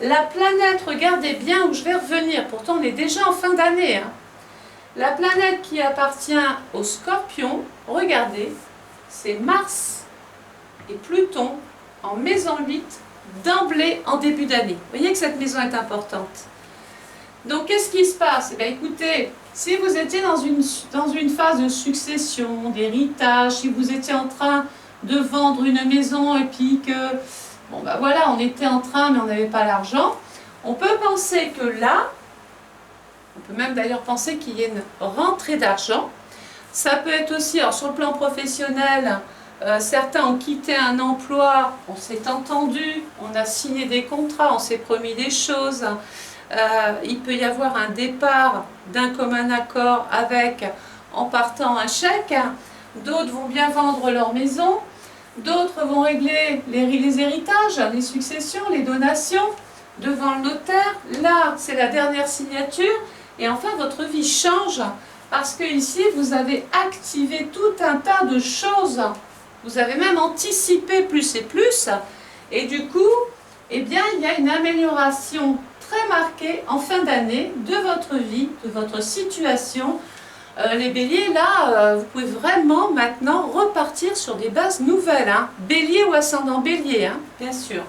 La planète, regardez bien où je vais revenir, pourtant on est déjà en fin d'année. Hein. La planète qui appartient au Scorpion, regardez, c'est Mars et Pluton en maison 8 d'emblée en début d'année. Vous voyez que cette maison est importante. Donc qu'est-ce qui se passe? Eh bien écoutez, si vous étiez dans une phase de succession, d'héritage, si vous étiez en train de vendre une maison et puis que, bon ben voilà, on était en train mais on n'avait pas l'argent, on peut penser que là, on peut même d'ailleurs penser qu'il y ait une rentrée d'argent. Ça peut être aussi, alors sur le plan professionnel, certains ont quitté un emploi, on s'est entendu, on a signé des contrats, on s'est promis des choses. Il peut y avoir un départ d'un commun accord avec, en partant un chèque. D'autres vont bien vendre leur maison. D'autres vont régler les héritages, les successions, les donations devant le notaire. Là, c'est la dernière signature. Et enfin, votre vie change parce que ici, vous avez activé tout un tas de choses. Vous avez même anticipé plus et plus. Et du coup, eh bien, il y a une amélioration très marquée en fin d'année de votre vie, de votre situation. Les béliers, là, vous pouvez vraiment maintenant repartir sur des bases nouvelles. Hein. Bélier ou ascendant bélier, hein, bien sûr.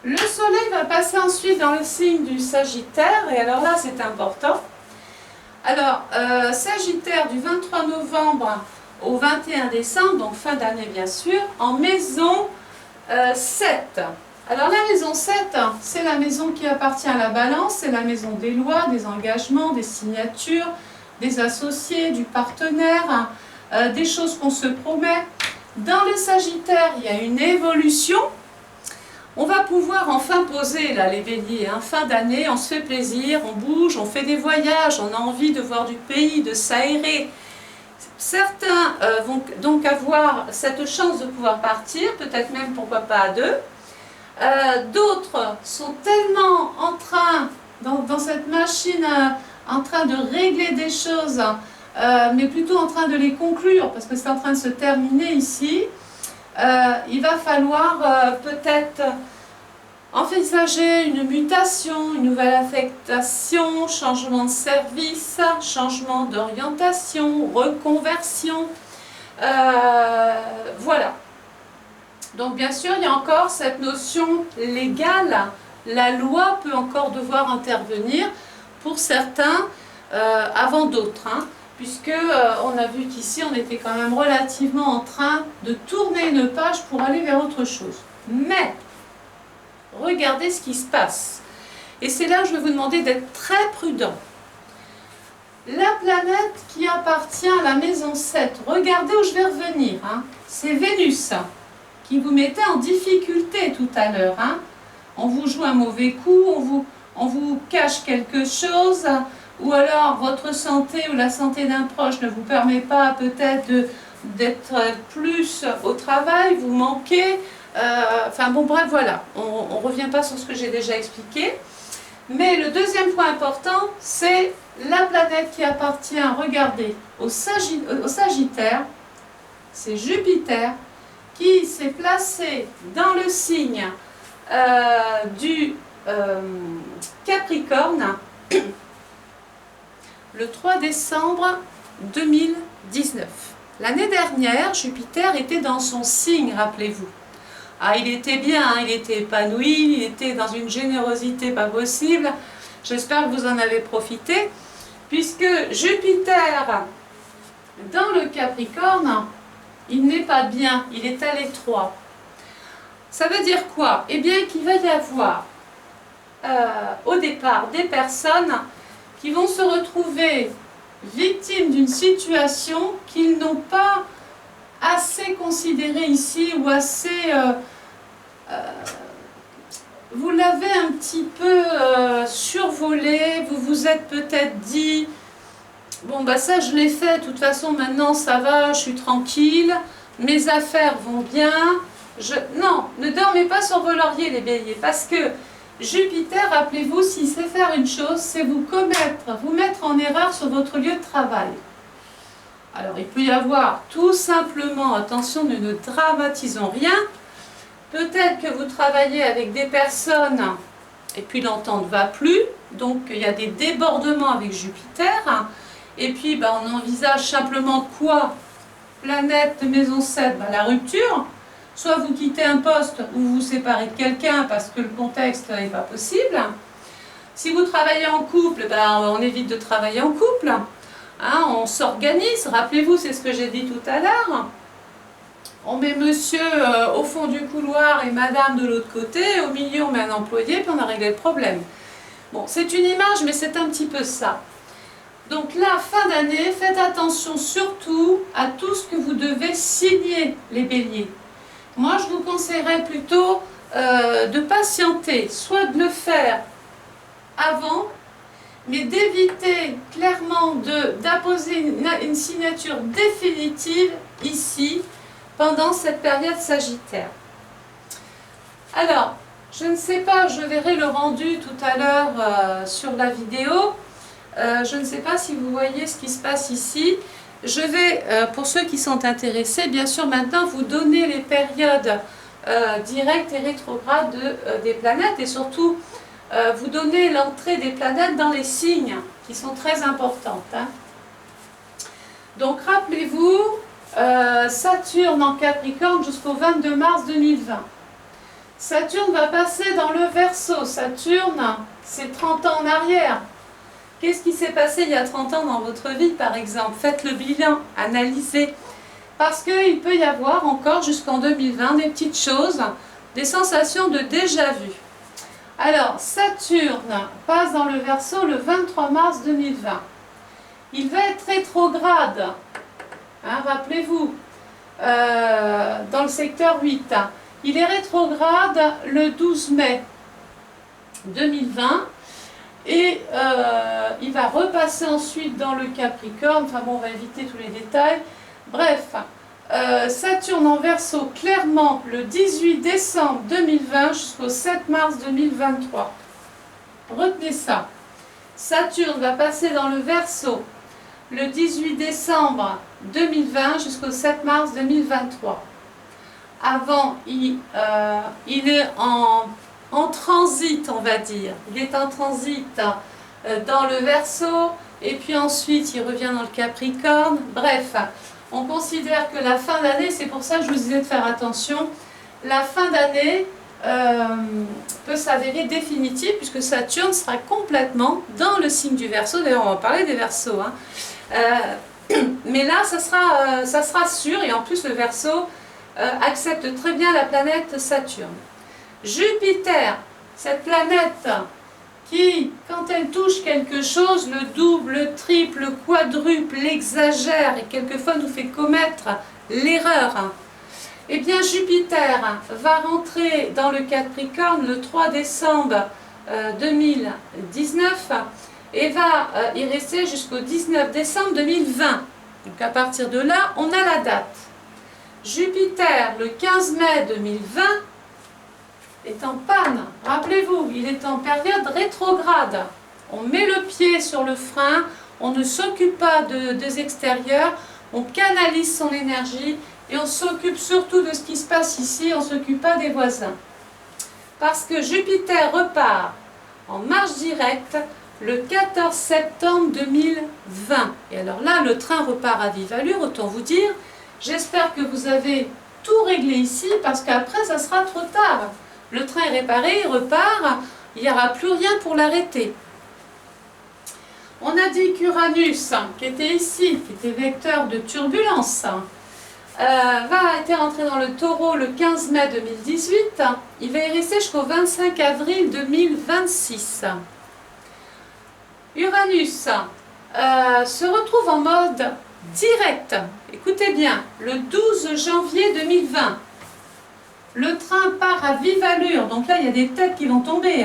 Le soleil va passer ensuite dans le signe du Sagittaire, et alors là c'est important. Alors, Sagittaire du 23 novembre au 21 décembre, donc fin d'année bien sûr, en maison 7. Alors la maison 7, c'est la maison qui appartient à la balance, c'est la maison des lois, des engagements, des signatures, des associés, du partenaire, des choses qu'on se promet. Dans le Sagittaire, il y a une évolution. On va pouvoir enfin poser, là, les béliers, hein, fin d'année, on se fait plaisir, on bouge, on fait des voyages, on a envie de voir du pays, de s'aérer. Certains vont donc avoir cette chance de pouvoir partir, peut-être même pourquoi pas à deux. D'autres sont tellement en train, dans cette machine, en train de régler des choses, mais plutôt en train de les conclure, parce que c'est en train de se terminer ici. Il va falloir peut-être envisager une mutation, une nouvelle affectation, changement de service, changement d'orientation, reconversion. Voilà. Donc bien sûr, il y a encore cette notion légale. La loi peut encore devoir intervenir pour certains avant d'autres. Hein. Puisque on a vu qu'ici on était quand même relativement en train de tourner une page pour aller vers autre chose. Mais, regardez ce qui se passe. Et c'est là que je vais vous demander d'être très prudent. La planète qui appartient à la maison 7, regardez où je vais revenir. Hein. C'est Vénus qui vous mettait en difficulté tout à l'heure. Hein. On vous joue un mauvais coup, on vous cache quelque chose. Ou alors votre santé ou la santé d'un proche ne vous permet pas peut-être d'être plus au travail, vous manquez. Enfin bon, bref, voilà, on ne revient pas sur ce que j'ai déjà expliqué. Mais le deuxième point important, c'est la planète qui appartient, regardez, au Sagittaire, c'est Jupiter, qui s'est placé dans le signe du Capricorne, le 3 décembre 2019. L'année dernière, Jupiter était dans son signe, rappelez-vous. Ah, il était bien, hein, il était épanoui, il était dans une générosité pas possible. J'espère que vous en avez profité, puisque Jupiter, dans le Capricorne, il n'est pas bien, il est à l'étroit. Ça veut dire quoi? Eh bien qu'il va y avoir au départ des personnes qui vont se retrouver victimes d'une situation qu'ils n'ont pas assez considérée ici ou assez... vous l'avez un petit peu survolé, vous vous êtes peut-être dit bon bah ça je l'ai fait, de toute façon maintenant ça va, je suis tranquille, mes affaires vont bien. Non, ne dormez pas sur vos lauriers les béliers, parce que Jupiter, rappelez-vous, s'il sait faire une chose, c'est vous mettre en erreur sur votre lieu de travail. Alors il peut y avoir tout simplement, attention, ne dramatisons rien, peut-être que vous travaillez avec des personnes et puis l'entente ne va plus, donc il y a des débordements avec Jupiter, et puis bah, on envisage simplement quoi? Planète de maison 7, bah, la rupture. Soit vous quittez un poste ou vous vous séparez de quelqu'un parce que le contexte n'est pas possible. Si vous travaillez en couple, ben on évite de travailler en couple. Hein, on s'organise. Rappelez-vous, c'est ce que j'ai dit tout à l'heure. On met monsieur au fond du couloir et madame de l'autre côté. Au milieu, on met un employé puis on a réglé le problème. Bon, c'est une image, mais c'est un petit peu ça. Donc là, fin d'année, faites attention surtout à tout ce que vous devez signer, les béliers. Moi, je vous conseillerais plutôt de patienter, soit de le faire avant, mais d'éviter clairement d'apposer une signature définitive ici, pendant cette période Sagittaire. Alors, je ne sais pas, je verrai le rendu tout à l'heure sur la vidéo. Je ne sais pas si vous voyez ce qui se passe ici. Je vais, pour ceux qui sont intéressés, bien sûr maintenant vous donner les périodes directes et rétrogrades des planètes et surtout vous donner l'entrée des planètes dans les signes qui sont très importantes. Hein. Donc rappelez-vous, Saturne en Capricorne jusqu'au 22 mars 2020. Saturne va passer dans le Verseau. Saturne, c'est 30 ans en arrière. Qu'est-ce qui s'est passé il y a 30 ans dans votre vie, par exemple? Faites le bilan, analysez. Parce qu'il peut y avoir encore jusqu'en 2020 des petites choses, des sensations de déjà-vu. Alors, Saturne passe dans le Verseau le 23 mars 2020. Il va être rétrograde, hein, rappelez-vous, dans le secteur 8. Il est rétrograde le 12 mai 2020. Et il va repasser ensuite dans le Capricorne, enfin bon, on va éviter tous les détails. Bref, Saturne en Verseau, clairement, le 18 décembre 2020 jusqu'au 7 mars 2023. Retenez ça. Saturne va passer dans le Verseau le 18 décembre 2020 jusqu'au 7 mars 2023. Avant, il est en transit, on va dire. Il est en transit dans le Verseau, et puis ensuite il revient dans le Capricorne. Bref, on considère que la fin d'année, c'est pour ça que je vous disais de faire attention, la fin d'année peut s'avérer définitive, puisque Saturne sera complètement dans le signe du Verseau. D'ailleurs, on va parler des Verseaux. Hein. Mais là, ça sera sûr, et en plus le Verseau accepte très bien la planète Saturne. Jupiter, cette planète qui, quand elle touche quelque chose, le double, le triple, le quadruple, l'exagère et quelquefois nous fait commettre l'erreur. Eh bien, Jupiter va rentrer dans le Capricorne le 3 décembre 2019 et va y rester jusqu'au 19 décembre 2020. Donc à partir de là, on a la date. Jupiter, le 15 mai 2020, est en panne. Rappelez-vous, il est en période rétrograde. On met le pied sur le frein, on ne s'occupe pas des extérieurs, on canalise son énergie et on s'occupe surtout de ce qui se passe ici, on ne s'occupe pas des voisins. Parce que Jupiter repart en marche directe le 14 septembre 2020. Et alors là, le train repart à vive allure, autant vous dire. J'espère que vous avez tout réglé ici, parce qu'après, ça sera trop tard. Le train est réparé, il repart, il n'y aura plus rien pour l'arrêter. On a dit qu'Uranus, qui était ici, qui était vecteur de turbulence, va être rentré dans le Taureau le 15 mai 2018. Il va y rester jusqu'au 25 avril 2026. Uranus se retrouve en mode direct. Écoutez bien, le 12 janvier 2020. Le train part à vive allure. Donc là, il y a des têtes qui vont tomber.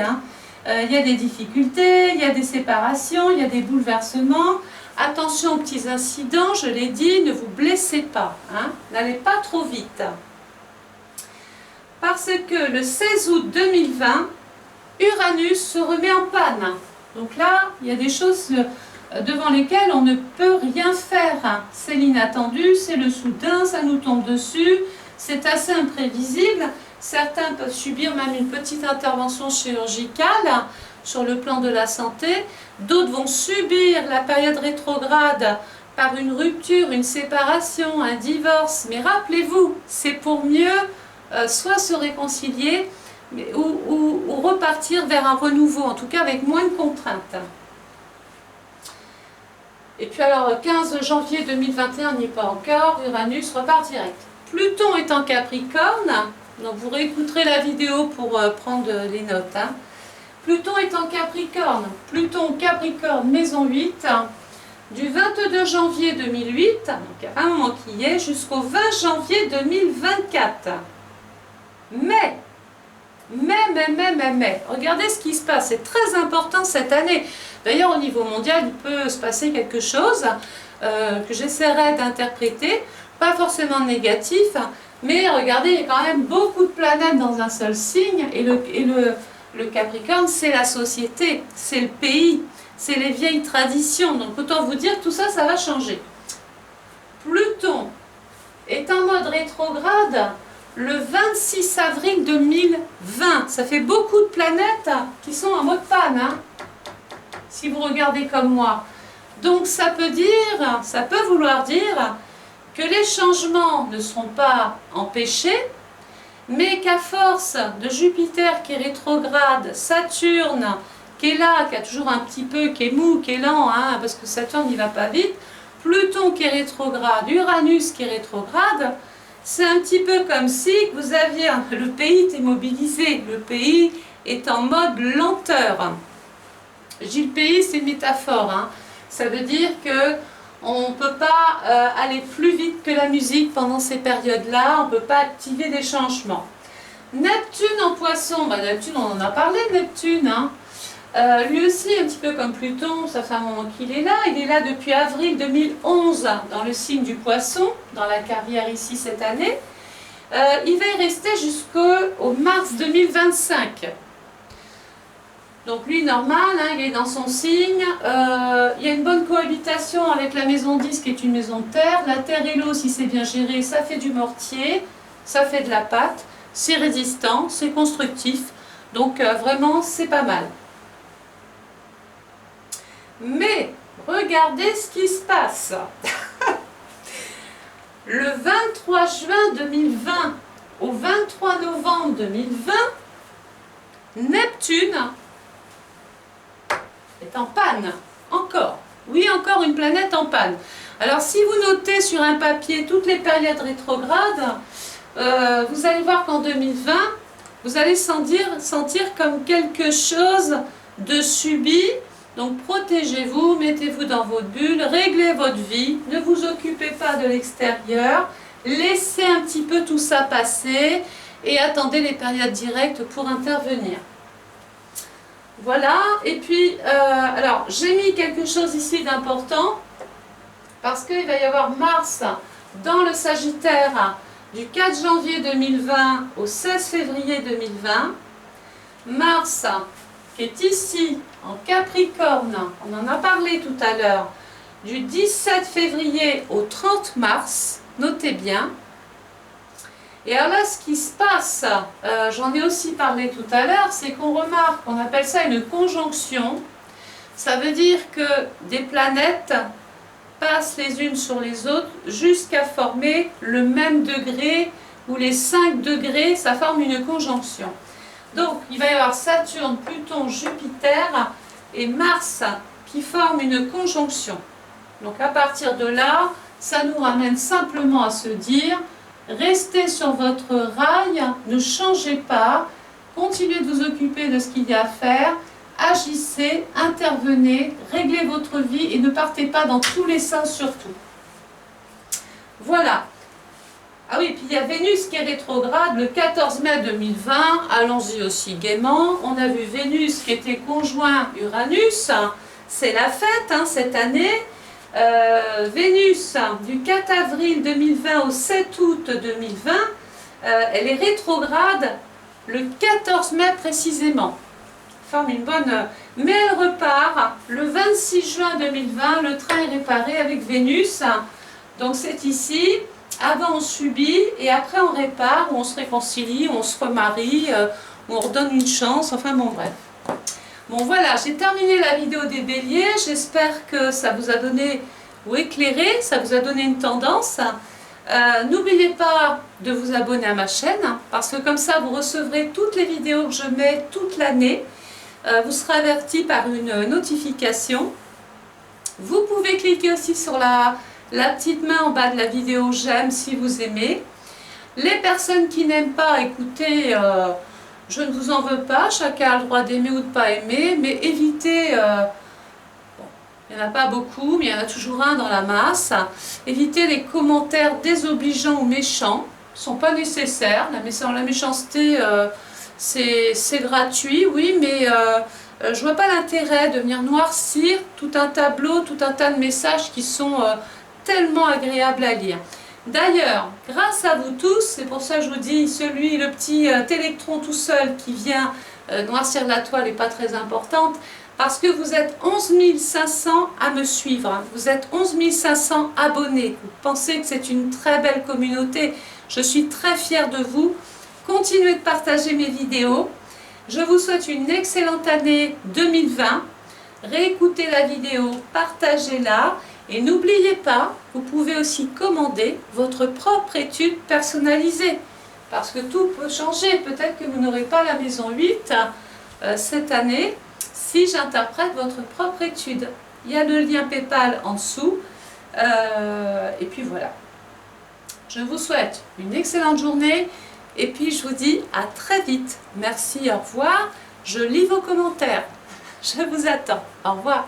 Il y a des difficultés, il y a des séparations, il y a des bouleversements. Attention aux petits incidents, je l'ai dit, ne vous blessez pas. N'allez pas trop vite. Parce que le 16 août 2020, Uranus se remet en panne. Donc là, il y a des choses devant lesquelles on ne peut rien faire. C'est l'inattendu, c'est le soudain, ça nous tombe dessus, c'est assez imprévisible. Certains peuvent subir même une petite intervention chirurgicale sur le plan de la santé. D'autres vont subir la période rétrograde par une rupture, une séparation, un divorce. Mais rappelez-vous, c'est pour mieux soit se réconcilier ou repartir vers un renouveau, en tout cas avec moins de contraintes. Et puis alors, 15 janvier 2021, on n'y est pas encore, Uranus repart direct. Pluton est en Capricorne, donc vous réécouterez la vidéo pour prendre les notes. Pluton est en Capricorne, Pluton Capricorne, maison 8, du 22 janvier 2008, donc il y a un moment qui y est, jusqu'au 20 janvier 2024. Mais, regardez ce qui se passe, c'est très important cette année. D'ailleurs, au niveau mondial, il peut se passer quelque chose que j'essaierai d'interpréter, pas forcément négatif, mais regardez, il y a quand même beaucoup de planètes dans un seul signe, et le Capricorne, c'est la société, c'est le pays, c'est les vieilles traditions. Donc autant vous dire, tout ça, ça va changer. Pluton est en mode rétrograde le 26 avril 2020. Ça fait beaucoup de planètes qui sont en mode panne, si vous regardez comme moi. Donc ça peut vouloir dire que les changements ne seront pas empêchés, mais qu'à force de Jupiter qui est rétrograde, Saturne qui est là, qui a toujours un petit peu, qui est mou, qui est lent, parce que Saturne n'y va pas vite, Pluton qui est rétrograde, Uranus qui est rétrograde, c'est un petit peu comme si vous aviez, le pays était mobilisé, le pays est en mode lenteur. Je dis le pays, c'est une métaphore, ça veut dire que on ne peut pas aller plus vite que la musique pendant ces périodes-là, on ne peut pas activer des changements. Neptune en Poisson, Neptune, on en a parlé de Neptune, lui aussi un petit peu comme Pluton, ça fait un moment qu'il est là, il est là depuis avril 2011 dans le signe du Poisson, dans la carrière ici cette année. Il va y rester jusqu'au mars 2025. Donc lui, normal, il est dans son signe, il y a une bonne cohabitation avec la maison 10 qui est une maison de terre. La terre et l'eau, si c'est bien géré, ça fait du mortier, ça fait de la pâte, c'est résistant, c'est constructif, donc vraiment c'est pas mal. Mais regardez ce qui se passe. Le 23 juin 2020 au 23 novembre 2020, Neptune est en panne, encore. Oui, encore une planète en panne. Alors si vous notez sur un papier toutes les périodes rétrogrades, vous allez voir qu'en 2020, vous allez sentir comme quelque chose de subi. Donc protégez-vous, mettez-vous dans votre bulle, réglez votre vie, ne vous occupez pas de l'extérieur, laissez un petit peu tout ça passer et attendez les périodes directes pour intervenir. Voilà, et puis, alors j'ai mis quelque chose ici d'important, parce qu'il va y avoir Mars dans le Sagittaire du 4 janvier 2020 au 16 février 2020. Mars qui est ici en Capricorne, on en a parlé tout à l'heure, du 17 février au 30 mars, notez bien. Et alors là, ce qui se passe, j'en ai aussi parlé tout à l'heure, c'est qu'on remarque, on appelle ça une conjonction. Ça veut dire que des planètes passent les unes sur les autres jusqu'à former le même degré ou les 5 degrés, ça forme une conjonction. Donc il va y avoir Saturne, Pluton, Jupiter et Mars qui forment une conjonction. Donc à partir de là, ça nous ramène simplement à se dire, restez sur votre rail, ne changez pas, continuez de vous occuper de ce qu'il y a à faire, agissez, intervenez, réglez votre vie et ne partez pas dans tous les sens surtout. Voilà. Ah oui, puis il y a Vénus qui est rétrograde le 14 mai 2020, allons-y aussi gaiement. On a vu Vénus qui était conjoint Uranus, c'est la fête cette année. Vénus du 4 avril 2020 au 7 août 2020, elle est rétrograde le 14 mai précisément. Forme une bonne... Mais elle repart le 26 juin 2020, le train est réparé avec Vénus. Donc c'est ici, avant on subit et après on répare, ou on se réconcilie, ou on se remarie, ou on redonne une chance, enfin bon bref. Bon voilà, j'ai terminé la vidéo des béliers, j'espère que ça vous a donné, ou éclairé, ça vous a donné une tendance. N'oubliez pas de vous abonner à ma chaîne, parce que comme ça vous recevrez toutes les vidéos que je mets toute l'année. Vous serez averti par une notification. Vous pouvez cliquer aussi sur la petite main en bas de la vidéo j'aime si vous aimez. Les personnes qui n'aiment pas, écoutez, je ne vous en veux pas, chacun a le droit d'aimer ou de ne pas aimer, mais évitez, bon, il n'y en a pas beaucoup, mais il y en a toujours un dans la masse, évitez les commentaires désobligeants ou méchants, ils ne sont pas nécessaires, la méchanceté c'est gratuit, oui, mais je ne vois pas l'intérêt de venir noircir tout un tableau, tout un tas de messages qui sont tellement agréables à lire. D'ailleurs, grâce à vous tous, c'est pour ça que je vous dis, le petit électron tout seul qui vient noircir la toile n'est pas très importante, parce que vous êtes 11 500 à me suivre, vous êtes 11 500 abonnés, vous pensez que c'est une très belle communauté, je suis très fière de vous, continuez de partager mes vidéos, je vous souhaite une excellente année 2020, réécoutez la vidéo, partagez-la, et n'oubliez pas, vous pouvez aussi commander votre propre étude personnalisée. Parce que tout peut changer. Peut-être que vous n'aurez pas la maison 8 cette année si j'interprète votre propre étude. Il y a le lien PayPal en dessous. Et puis voilà. Je vous souhaite une excellente journée. Et puis je vous dis à très vite. Merci, au revoir. Je lis vos commentaires. Je vous attends. Au revoir.